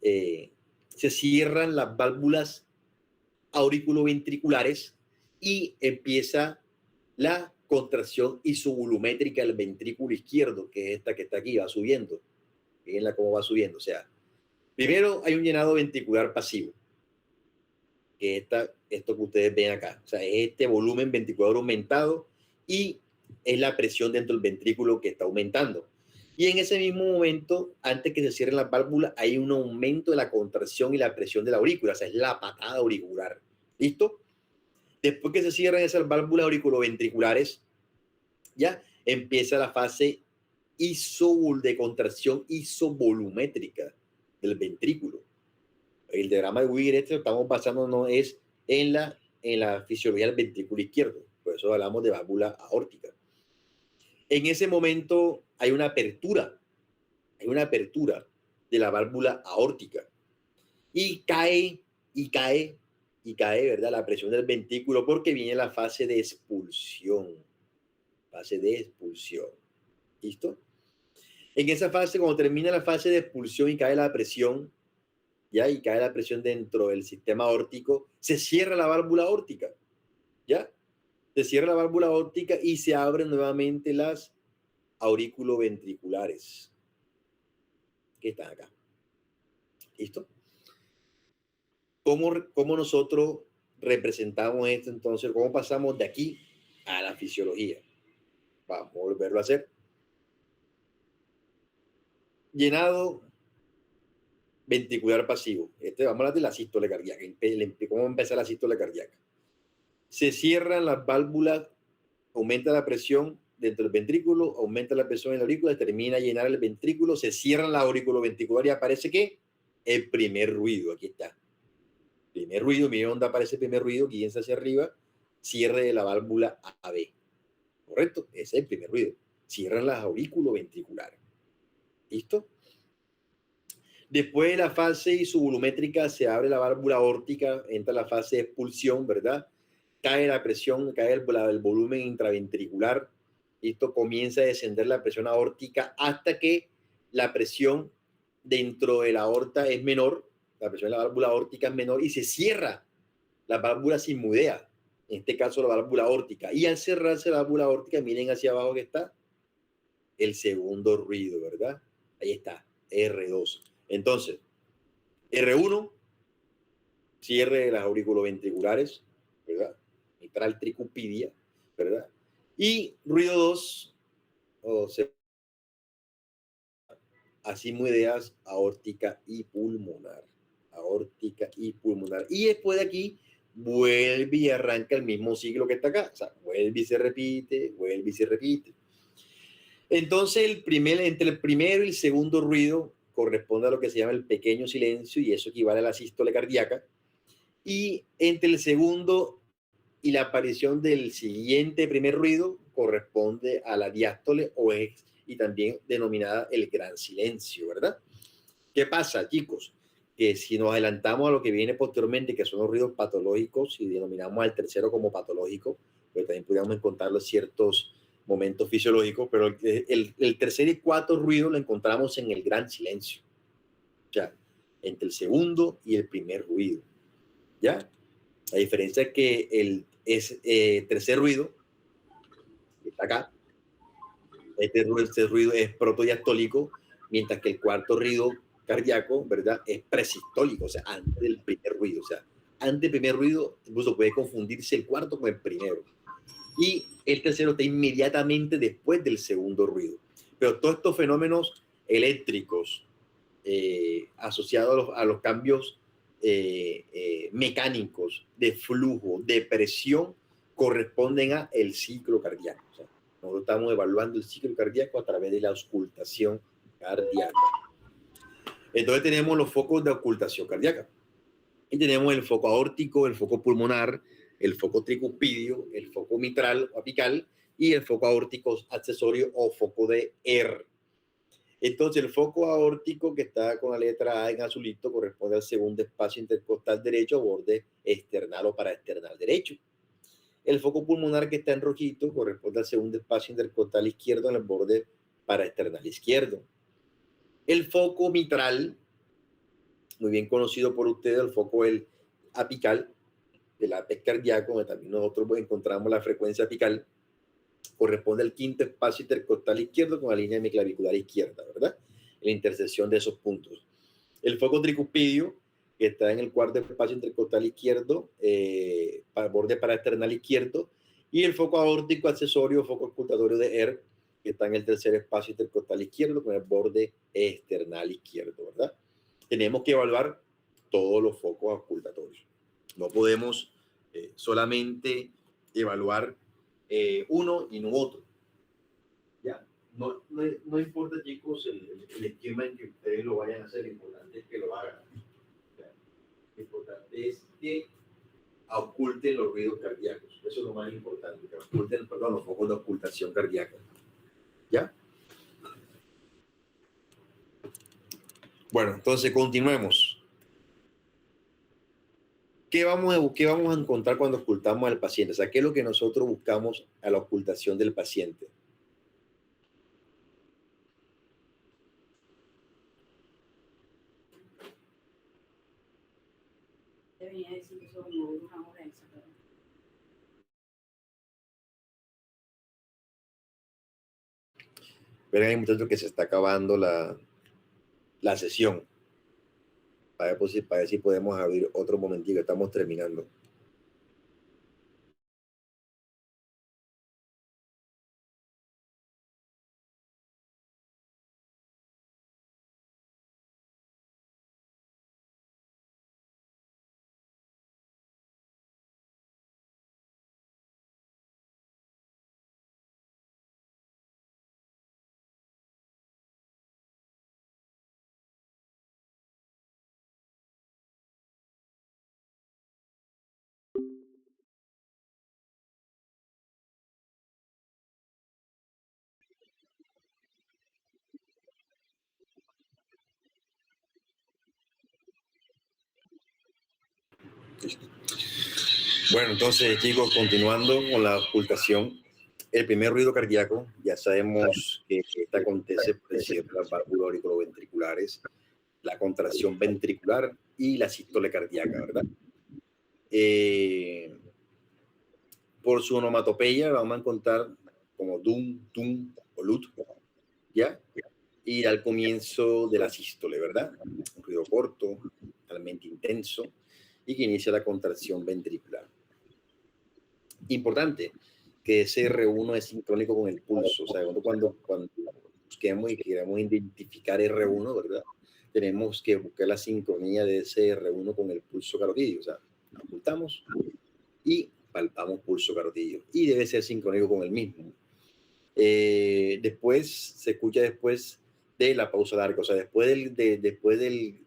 se cierran las válvulas auriculoventriculares y empieza la contracción isovolumétrica del ventrículo izquierdo, que es esta que está aquí, va subiendo. Fíjenla cómo va subiendo. O sea, primero hay un llenado ventricular pasivo, que esto que ustedes ven acá. O sea, es este volumen ventricular aumentado y es la presión dentro del ventrículo que está aumentando. Y en ese mismo momento, antes que se cierren las válvulas, hay un aumento de la contracción y la presión de la aurícula. O sea, es la patada auricular. ¿Listo? Después que se cierran esas válvulas auriculoventriculares, ya empieza la fase de contracción isovolumétrica del ventrículo. El diagrama de Wigger estamos basándonos es en la fisiología del ventrículo izquierdo. Por eso hablamos de válvula aórtica. En ese momento hay una apertura de la válvula aórtica y cae, ¿verdad? La presión del ventrículo porque viene la fase de expulsión. ¿Listo? En esa fase, cuando termina la fase de expulsión y cae la presión, ¿ya? Y cae la presión dentro del sistema aórtico, se cierra la válvula aórtica, ¿ya? Se cierra la válvula aórtica y se abren nuevamente las auriculoventriculares que están acá. ¿Listo? ¿Cómo nosotros representamos esto entonces? ¿Cómo pasamos de aquí a la fisiología? Vamos a volverlo a hacer. Llenado ventricular pasivo. Vamos a hablar de la sístole cardíaca. ¿Cómo empieza la sístole cardíaca? Se cierran las válvulas, aumenta la presión dentro del ventrículo, aumenta la presión en la aurícula, termina de llenar el ventrículo, se cierran la auriculoventricular y aparece ¿qué? El primer ruido. Aquí está. Primer ruido, miren dónde aparece el primer ruido, guíense hacia arriba, cierre de la válvula AB. ¿Correcto? Ese es el primer ruido. Cierran las auriculoventriculares. ¿Listo? Después de la fase isovolumétrica se abre la válvula aórtica, entra la fase de expulsión, ¿verdad? Cae la presión, cae el volumen intraventricular. Esto comienza a descender la presión aórtica hasta que la presión dentro de la aorta es menor, la presión de la válvula aórtica es menor y se cierra la válvula sigmoidea, en este caso la válvula aórtica. Y al cerrarse la válvula aórtica, miren hacia abajo que está el segundo ruido, ¿verdad? Ahí está, R2. Entonces, R1, cierre de las auriculoventriculares, ¿verdad? Mitral tricupidia, ¿verdad? Y ruido 2, o sea, sigmoideas aórtica y pulmonar. Aórtica y pulmonar. Y después de aquí, vuelve y arranca el mismo ciclo que está acá. O sea, vuelve y se repite, vuelve y se repite. Entonces, entre el primero y el segundo ruido corresponde a lo que se llama el pequeño silencio y eso equivale a la sístole cardíaca. Y entre el segundo y la aparición del siguiente primer ruido corresponde a la diástole y también denominada el gran silencio, ¿verdad? ¿Qué pasa, chicos? Que si nos adelantamos a lo que viene posteriormente, que son los ruidos patológicos, y denominamos al tercero como patológico, pues también podríamos encontrarlo en ciertos momentos fisiológicos, pero el tercer y cuarto ruido lo encontramos en el gran silencio, ya, entre el segundo y el primer ruido, ¿ya? La diferencia es que el tercer ruido, que está acá, este ruido es protodiastólico, mientras que el cuarto ruido cardíaco, ¿verdad? Es presistólico, o sea, antes del primer ruido, o sea, antes del primer ruido, incluso puede confundirse el cuarto con el primero. Y el tercero está inmediatamente después del segundo ruido. Pero todos estos fenómenos eléctricos asociados a los cambios mecánicos de flujo, de presión, corresponden a el ciclo cardíaco. O sea, nosotros estamos evaluando el ciclo cardíaco a través de la auscultación cardíaca. Entonces tenemos los focos de auscultación cardíaca. Y tenemos el foco aórtico, el foco pulmonar, el foco tricuspidio, el foco mitral o apical y el foco aórtico accesorio o foco de R. Entonces, el foco aórtico que está con la letra A en azulito corresponde al segundo espacio intercostal derecho, borde external o paraesternal derecho. El foco pulmonar que está en rojito corresponde al segundo espacio intercostal izquierdo en el borde paraesternal izquierdo. El foco mitral, muy bien conocido por ustedes, el foco apical, del ápex cardíaco, donde también nosotros encontramos la frecuencia apical, corresponde al quinto espacio intercostal izquierdo con la línea hemiclavicular izquierda, ¿verdad? En la intersección de esos puntos. El foco tricuspidio, que está en el cuarto espacio intercostal izquierdo, borde paraesternal izquierdo, y el foco aórtico accesorio, foco auscultatorio de ER, que está en el tercer espacio intercostal izquierdo con el borde external izquierdo, ¿verdad? Tenemos que evaluar todos los focos auscultatorios. No podemos solamente evaluar uno y no otro. Ya, no importa, chicos, el esquema en que ustedes lo vayan a hacer, lo importante es que lo hagan. Ya. Lo importante es que oculten los ruidos cardíacos. Eso es lo más importante, que oculten, perdón, los focos de ocultación cardíaca. ¿Ya? Bueno, entonces continuemos. ¿Qué vamos a encontrar cuando ocultamos al paciente? O sea, ¿qué es lo que nosotros buscamos a la ocultación del paciente? Verán, muchachos, que se está acabando la sesión. Para ver si podemos abrir otro momentito. Estamos terminando. Bueno, entonces, chicos, continuando con la ocultación, el primer ruido cardíaco, ya sabemos que esta acontece por el cierre de las válvulas auriculoventriculares, la contracción ventricular y la sístole cardíaca, ¿verdad? Por su onomatopeya vamos a encontrar como dum, tum o lut, ¿ya? Y al comienzo de la sístole, ¿verdad? Un ruido corto, realmente intenso, y que inicia la contracción ventricular. Importante que ese R1 es sincrónico con el pulso, o sea, cuando busquemos y queremos identificar R1, ¿verdad? Tenemos que buscar la sincronía de ese R1 con el pulso carotidio, o sea, apuntamos y palpamos pulso carotidio, y debe ser sincrónico con el mismo. Después, se escucha después de la pausa larga, o sea, después del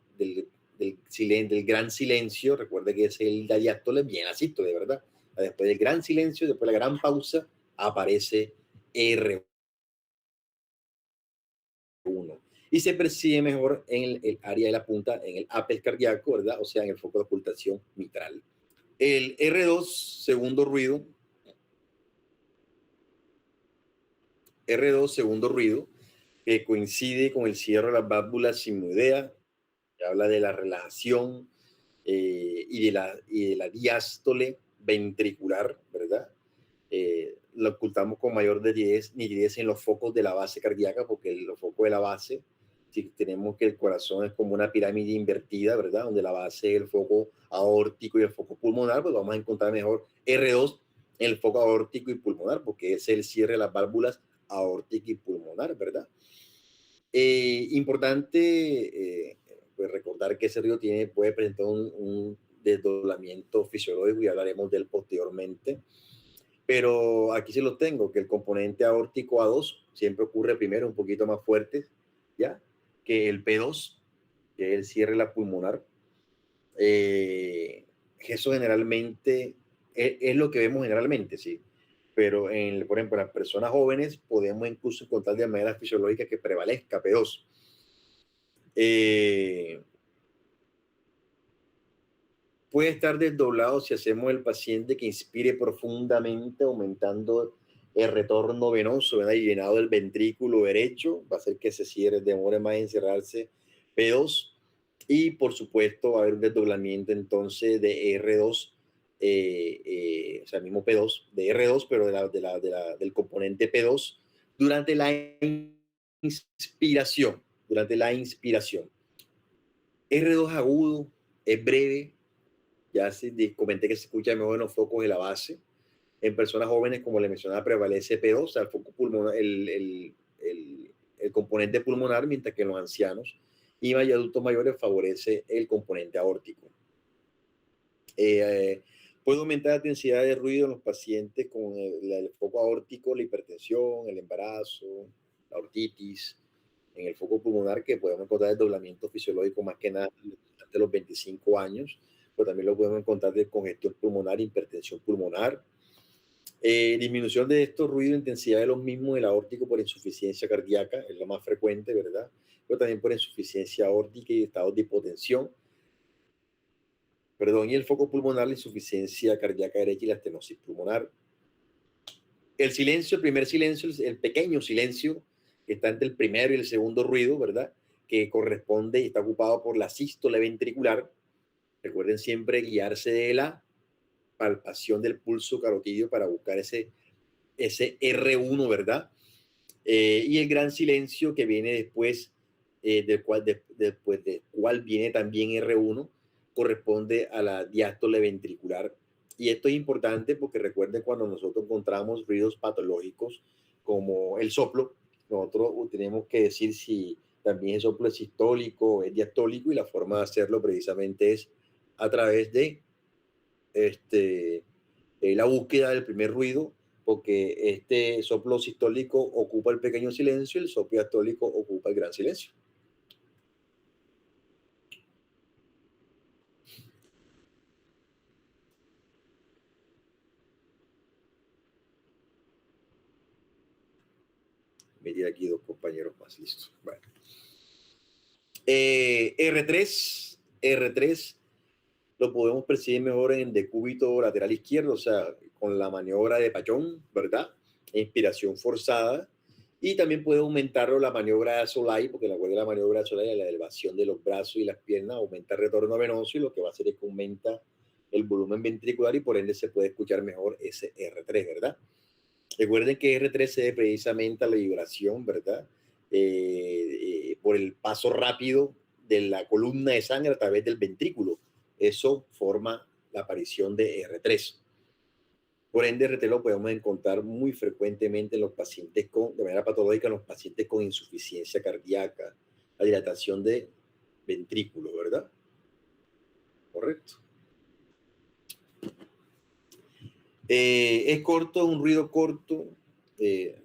gran silencio, recuerde que es el diástole, bien la sístole, ¿verdad? Después del gran silencio, después de la gran pausa, aparece R. y se percibe mejor en el área de la punta, en el ápice cardíaco, ¿verdad? O sea, en el foco de ocultación mitral. El R2, segundo ruido. R2, segundo ruido, que coincide con el cierre de las válvulas sigmoidea, que habla de la relajación y de la diástole ventricular, ¿verdad? Lo ocultamos con mayor nitidez en los focos de la base cardíaca, porque los focos de la base, si tenemos que el corazón es como una pirámide invertida, ¿verdad? Donde la base es el foco aórtico y el foco pulmonar, pues vamos a encontrar mejor R2 en el foco aórtico y pulmonar, porque es el cierre de las válvulas aórtica y pulmonar, ¿verdad? Importante pues recordar que ese río puede presentar un desdoblamiento fisiológico y hablaremos de él posteriormente. Pero aquí se los tengo, que el componente aórtico A2 siempre ocurre primero un poquito más fuerte, ¿ya? Que el P2, que es el cierre de la pulmonar. Eso generalmente es lo que vemos generalmente, sí. Pero, por ejemplo, en las personas jóvenes podemos incluso encontrar de manera fisiológica que prevalezca P2. Puede estar desdoblado si hacemos el paciente que inspire profundamente, aumentando el retorno venoso, ¿verdad? Y llenado el ventrículo derecho, va a hacer que se cierre, demore más en cerrarse P2. Y por supuesto va a haber un desdoblamiento entonces de R2, o sea, mismo P2, de R2, pero del componente P2 durante la inspiración. Durante la inspiración. R2 agudo, es breve, ya comenté que se escucha mejor en los focos de la base. En personas jóvenes, como le mencionaba, prevalece P2, o sea, el foco pulmonar, el componente pulmonar, mientras que en los ancianos y adultos mayores favorece el componente aórtico. Puede aumentar la intensidad de ruido en los pacientes con el foco aórtico, la hipertensión, el embarazo, la ortitis. En el foco pulmonar, que podemos encontrar desdoblamiento fisiológico más que nada de los 25 años, pero también lo podemos encontrar de congestión pulmonar, hipertensión pulmonar. Disminución de estos ruidos, intensidad de los mismos, el aórtico por insuficiencia cardíaca, es lo más frecuente, ¿verdad? Pero también por insuficiencia aórtica y estados de hipotensión. Perdón, y el foco pulmonar, la insuficiencia cardíaca derecha y la estenosis pulmonar. El silencio, el primer silencio, el pequeño silencio, que está entre el primero y el segundo ruido, ¿verdad? Que corresponde y está ocupado por la sístole ventricular. Recuerden siempre guiarse de la palpación del pulso carotidio para buscar ese R1, ¿verdad? Y el gran silencio que viene después, del cual viene también R1, corresponde a la diástole ventricular. Y esto es importante porque recuerden cuando nosotros encontramos ruidos patológicos como el soplo, nosotros tenemos que decir si también el soplo es sistólico o es diastólico, y la forma de hacerlo precisamente es a través de la búsqueda del primer ruido, porque este soplo sistólico ocupa el pequeño silencio y el soplo diastólico ocupa el gran silencio. Metí aquí dos compañeros más, listo. Bueno. R3 lo podemos percibir mejor en el decúbito lateral izquierdo, o sea, con la maniobra de Pachón, ¿verdad? Inspiración forzada. Y también puede aumentarlo la maniobra de Solai, porque la maniobra de Solai es la elevación de los brazos y las piernas, aumenta el retorno venoso y lo que va a hacer es que aumenta el volumen ventricular y por ende se puede escuchar mejor ese R3, ¿verdad? Recuerden que R3 se debe precisamente a la vibración, ¿verdad? Por el paso rápido de la columna de sangre a través del ventrículo. Eso forma la aparición de R3. Por ende, R3 lo podemos encontrar muy frecuentemente en los pacientes de manera patológica, en los pacientes con insuficiencia cardíaca, la dilatación de ventrículo, ¿verdad? Correcto. Es corto, un ruido corto.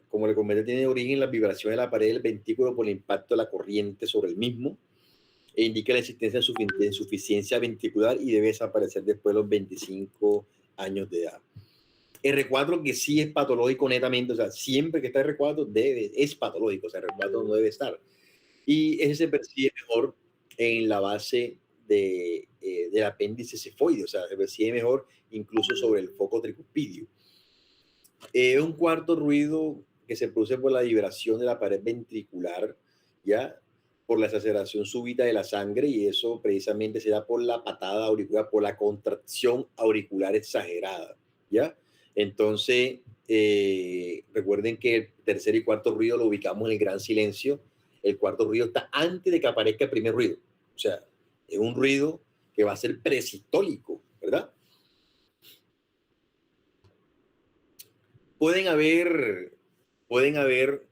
Como le comenté, tiene origen en la vibración de la pared del ventrículo por el impacto de la corriente sobre el mismo. Indica la existencia de insuficiencia ventricular y debe desaparecer después de los 25 años de edad. R4 que sí es patológico netamente, o sea, siempre que está R4 es patológico, o sea, R4 no debe estar. y ese se percibe mejor en la base del apéndice cefoide, o sea, se percibe mejor incluso sobre el foco tricuspidio. Un cuarto ruido que se produce por la vibración de la pared ventricular, ¿ya? Por la aceleración súbita de la sangre, y eso precisamente se da por la patada auricular, por la contracción auricular exagerada, ¿ya? Entonces, recuerden que el tercer y cuarto ruido lo ubicamos en el gran silencio. El cuarto ruido está antes de que aparezca el primer ruido. O sea, es un ruido que va a ser presistólico, ¿verdad? Pueden haber, pueden haber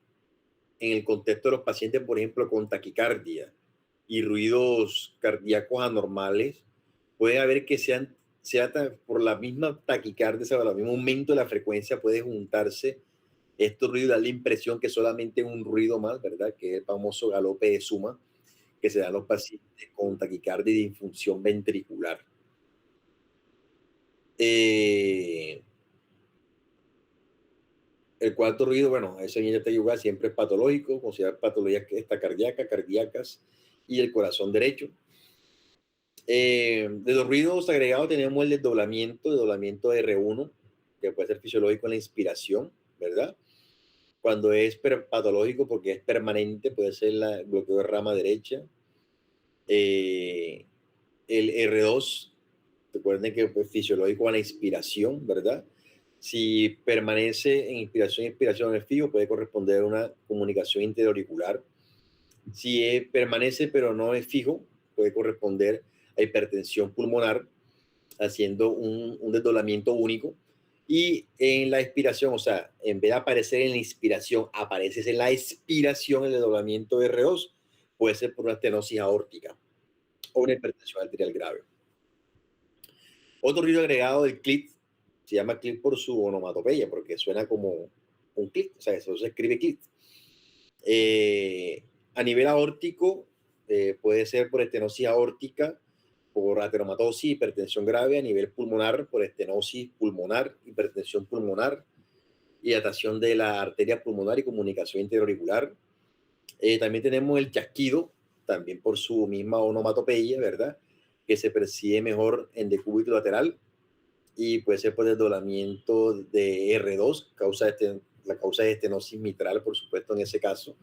en el contexto de los pacientes, por ejemplo, con taquicardia y ruidos cardíacos anormales, puede haber que sea por la misma taquicardia, o sea, por el mismo aumento de la frecuencia, puede juntarse estos ruidos, da la impresión que solamente es un ruido más, ¿verdad? Que es el famoso galope de suma que se da en los pacientes con taquicardia y disfunción ventricular. El cuarto ruido, bueno, ese en esta yuga siempre es patológico, considerar patologías cardíacas y el corazón derecho. De los ruidos agregados tenemos el desdoblamiento R1, que puede ser fisiológico en la inspiración, ¿verdad? Cuando es patológico porque es permanente, puede ser el bloqueo de rama derecha. El R2, recuerden que es fisiológico en la inspiración, ¿verdad? Si permanece en inspiración es fijo, puede corresponder a una comunicación interauricular. Si permanece pero no es fijo, puede corresponder a hipertensión pulmonar, haciendo un desdoblamiento único. Y en la expiración, o sea, en vez de aparecer en la inspiración, aparece en la expiración el desdoblamiento de R2, puede ser por una estenosis aórtica o una hipertensión arterial grave. Otro ruido agregado del clit se llama clit por su onomatopeya, porque suena como un clit, o sea, eso se escribe clit. A nivel aórtico, puede ser por estenosis aórtica, por ateromatosis, hipertensión grave. A nivel pulmonar, por estenosis pulmonar, hipertensión pulmonar, dilatación de la arteria pulmonar y comunicación interauricular. También tenemos el chasquido, también por su misma onomatopeya, ¿verdad? Que se percibe mejor en decúbito lateral y puede ser por desdoblamiento de R2, la causa de estenosis mitral, por supuesto, en ese caso.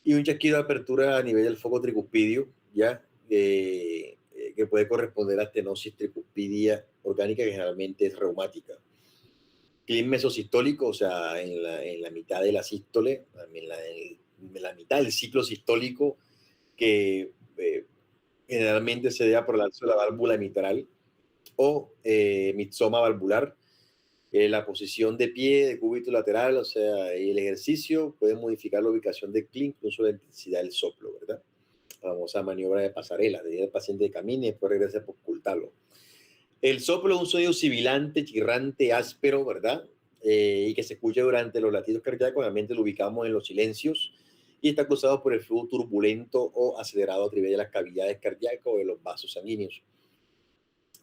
Y un chasquido de apertura a nivel del foco tricuspidio, ¿ya? Que puede corresponder a estenosis tricuspidia orgánica, que generalmente es reumática. Clima mesosistólico, o sea, en la mitad de la sístole, en la mitad del ciclo sistólico, que generalmente se da por el alzo de la válvula mitral o mixoma valvular. La posición de pie, de cúbito lateral, o sea, y el ejercicio puede modificar la ubicación del clic, incluso la intensidad del soplo, ¿verdad? La famosa maniobra de pasarela, de el paciente de camine y después regresa por ocultarlo. El soplo es un sonido sibilante, chirrante, áspero, ¿verdad? Y que se escucha durante los latidos cardíacos, obviamente lo ubicamos en los silencios y está causado por el flujo turbulento o acelerado a través de las cavidades cardíacas o de los vasos sanguíneos.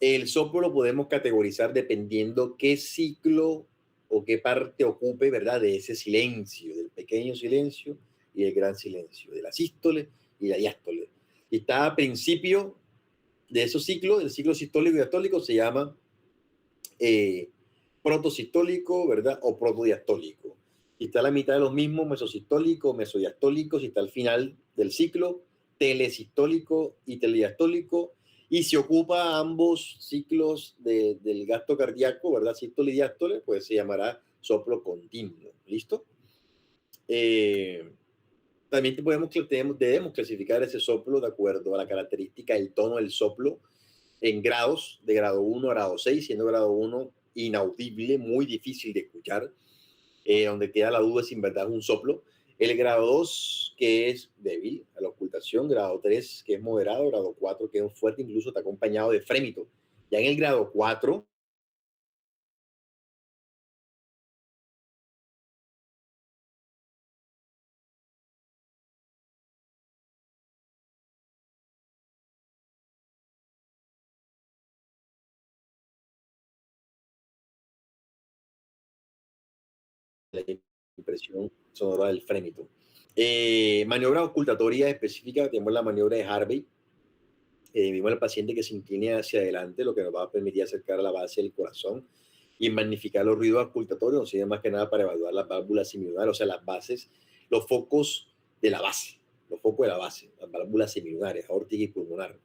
El soplo lo podemos categorizar dependiendo qué ciclo o qué parte ocupe, ¿verdad? De ese silencio, del pequeño silencio y el gran silencio, de la sístole y la diástole. Y está a principio de esos ciclos, el ciclo sistólico y diastólico se llama protosistólico, ¿verdad? O protodiastólico. Y está a la mitad de los mismos, mesosistólico, mesodiastólico, si está al final del ciclo, telesistólico y telediastólico, y si ocupa ambos ciclos del gasto cardíaco, ¿verdad? Sístole y diástole, pues se llamará soplo continuo. ¿Listo? También debemos clasificar ese soplo de acuerdo a la característica del tono del soplo en grados, de grado 1 a grado 6, siendo grado 1 inaudible, muy difícil de escuchar, donde queda la duda si en verdad es un soplo. El grado 2, que es débil a la ocultación, grado 3, que es moderado, grado 4, que es fuerte, incluso está acompañado de frémito. Ya en el grado 4, la impresión sonora del frémito. Maniobras ocultatorias específicas, tenemos la maniobra de Harvey. Vimos al paciente que se incline hacia adelante, lo que nos va a permitir acercar a la base del corazón y magnificar los ruidos ocultatorios, no sirve más que nada para evaluar las válvulas semilunares, o sea, las bases, los focos de la base, las válvulas semilunares, aórtica y pulmonar.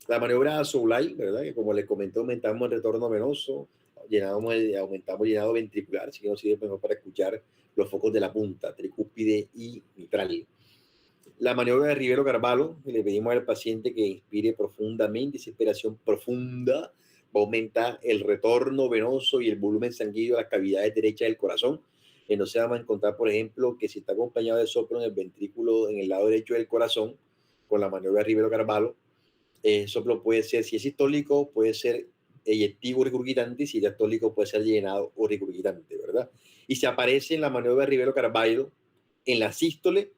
La maniobra Soulay, ¿verdad? Que como les comenté, aumentamos el retorno venoso, aumentamos el llenado ventricular, así que nos sirve mejor para escuchar los focos de la punta, tricúspide y mitral. La maniobra de Rivero Carvalho, le pedimos al paciente que inspire profundamente, esa inspiración profunda va a aumentar el retorno venoso y el volumen sanguíneo a las cavidades derechas del corazón. Entonces vamos a encontrar, por ejemplo, que si está acompañado de soplo en el ventrículo, en el lado derecho del corazón, con la maniobra de Rivero Carvalho, soplo puede ser, si es sistólico, puede ser eyectivo o regurgitante, y si es diastólico, puede ser llenado o regurgitante, ¿verdad? Y si aparece en la maniobra de Rivero Carvalho, en la sístole,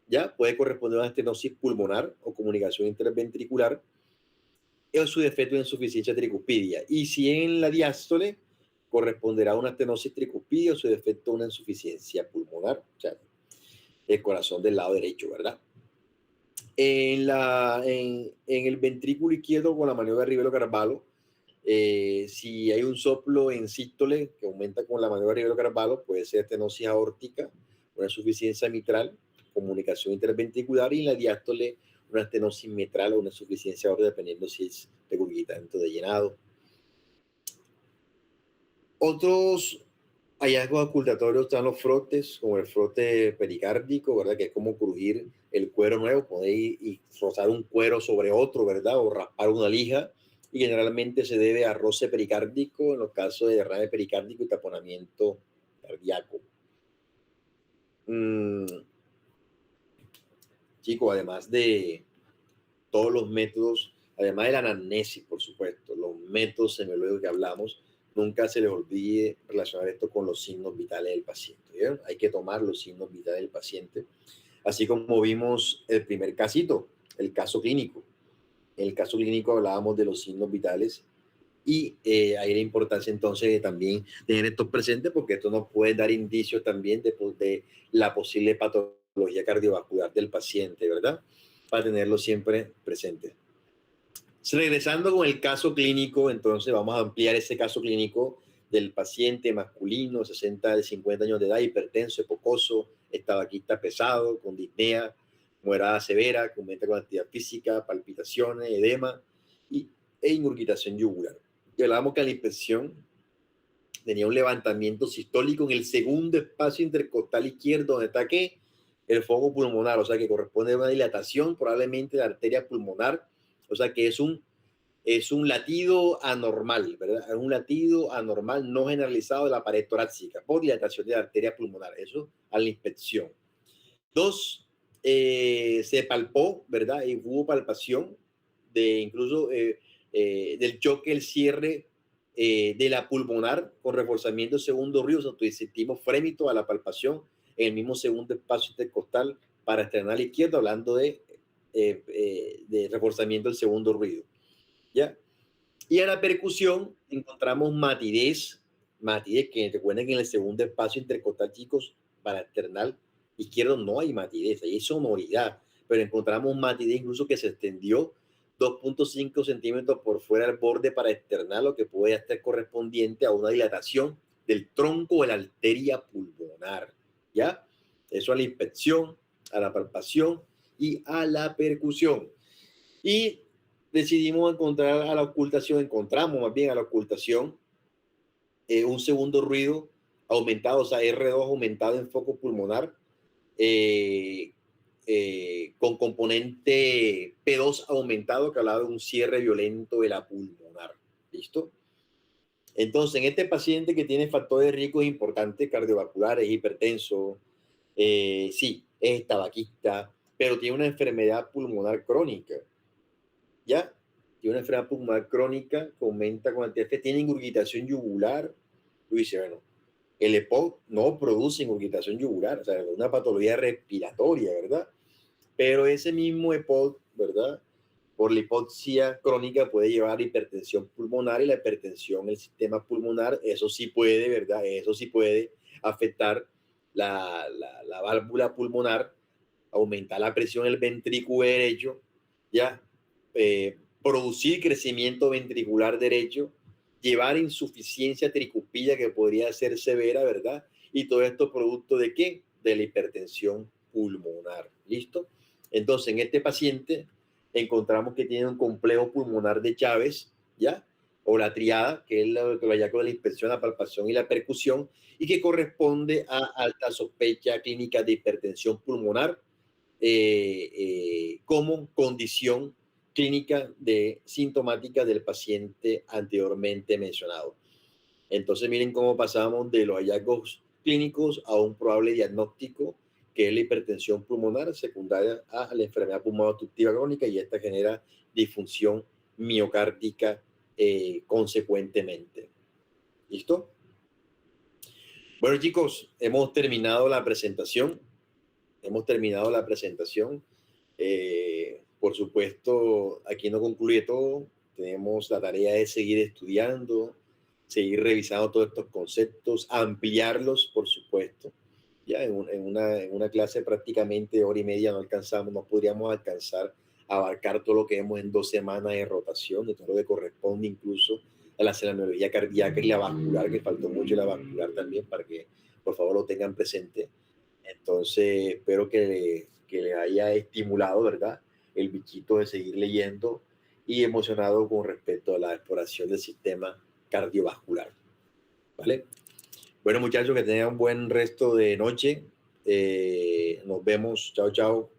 ya puede corresponder a una estenosis pulmonar o comunicación interventricular, o su defecto de insuficiencia tricuspidia. Y si en la diástole, corresponderá a una estenosis tricuspidia o su defecto a una insuficiencia pulmonar, o sea, el corazón del lado derecho, ¿verdad? En el ventrículo izquierdo, con la maniobra de Rivero Carvalho, si hay un soplo en sístole que aumenta con la maniobra de Rivero Carvalho, puede ser estenosis aórtica, una insuficiencia mitral, comunicación interventricular, y en la diástole una estenosis mitral o una insuficiencia aórtica, dependiendo si es regurgitante de llenado. Otros hallazgos ocultatorios están los frotes, como el frote pericárdico, ¿verdad? Que es como crujir el cuero nuevo, poner y rozar un cuero sobre otro, ¿verdad? O raspar una lija, y generalmente se debe a roce pericárdico en los casos de derrame pericárdico y taponamiento cardíaco. Chicos, además de todos los métodos, además de la anamnesis, por supuesto, los métodos semiológicos que hablamos, nunca se les olvide relacionar esto con los signos vitales del paciente. ¿Vieron? Hay que tomar los signos vitales del paciente, así como vimos el primer casito, el caso clínico. En el caso clínico hablábamos de los signos vitales y hay la importancia entonces de también tener estos presentes, porque esto nos puede dar indicios también de la posible patología cardiovascular del paciente, ¿verdad? Para tenerlo siempre presente. Regresando con el caso clínico, entonces vamos a ampliar ese caso clínico del paciente masculino, 50 años de edad, hipertenso, hipocoso, tabaquista pesado, con disnea, moderada severa, que aumenta con actividad física, palpitaciones, edema e ingurgitación yugular. Y hablábamos que la inspección tenía un levantamiento sistólico en el segundo espacio intercostal izquierdo, donde está ¿qué? El foco pulmonar, o sea que corresponde a una dilatación probablemente de la arteria pulmonar, o sea que es un latido anormal, ¿verdad? Es un latido anormal no generalizado de la pared torácica por dilatación de la arteria pulmonar, eso a la inspección. 2, se palpó, ¿verdad? Y hubo palpación de incluso del choque, el cierre de la pulmonar con reforzamiento segundo río, o sea, sentimos frémito a la palpación en el mismo segundo espacio intercostal para esternal izquierdo, hablando de reforzamiento del segundo ruido, ¿ya? Y a la percusión encontramos matidez, que recuerden que en el segundo espacio intercostal, chicos, para esternal izquierdo no hay matidez, hay sonoridad, pero encontramos matidez incluso que se extendió 2.5 centímetros por fuera del borde para externar, lo que puede estar correspondiente a una dilatación del tronco de la arteria pulmonar, ¿ya? Eso a la inspección, a la palpación y a la percusión. Y decidimos encontramos más bien a la ocultación un segundo ruido aumentado, o sea, R2 aumentado en foco pulmonar, con componente P2 aumentado, que hablaba de un cierre violento de la pulmonar. ¿Listo? Entonces, en este paciente que tiene factores de riesgo importantes cardiovasculares, hipertenso, sí, es tabaquista, pero tiene una enfermedad pulmonar crónica, ¿ya? Tiene una enfermedad pulmonar crónica que aumenta con el TF, tiene ingurgitación yugular. Tú dices, bueno, el EPOC no produce ingurgitación yugular, o sea, es una patología respiratoria, ¿verdad? Pero ese mismo EPOC, ¿verdad? Por la hipoxia crónica puede llevar a hipertensión pulmonar, y la hipertensión en el sistema pulmonar, eso sí puede, ¿verdad? Eso sí puede afectar la válvula pulmonar, aumentar la presión en el ventrículo derecho, ya, producir crecimiento ventricular derecho, llevar insuficiencia tricupilla que podría ser severa, ¿verdad? Y todo esto producto de ¿qué? De la hipertensión pulmonar. ¿Listo? Entonces, en este paciente encontramos que tiene un complejo pulmonar de Chávez, ¿ya? O la triada, que es lo que hallazgo de la inspección, la palpación y la percusión, y que corresponde a alta sospecha clínica de hipertensión pulmonar como condición clínica de sintomática del paciente anteriormente mencionado. Entonces miren cómo pasamos de los hallazgos clínicos a un probable diagnóstico que es la hipertensión pulmonar secundaria a la enfermedad pulmonar obstructiva crónica, y esta genera disfunción miocárdica consecuentemente. ¿Listo? Bueno, chicos, hemos terminado la presentación. Por supuesto, aquí no concluye todo. Tenemos la tarea de seguir estudiando, seguir revisando todos estos conceptos, ampliarlos, por supuesto. Ya en una clase prácticamente de hora y media no podríamos alcanzar a abarcar todo lo que vemos en 2 semanas de rotación, de todo lo que corresponde incluso a la semiología cardíaca y la vascular, que faltó mucho la vascular también, para que por favor lo tengan presente. Entonces, espero que le haya estimulado, ¿verdad?, el bichito de seguir leyendo y emocionado con respecto a la exploración del sistema cardiovascular. ¿Vale? Bueno, muchachos, que tengan un buen resto de noche. Nos vemos. Chao, chao.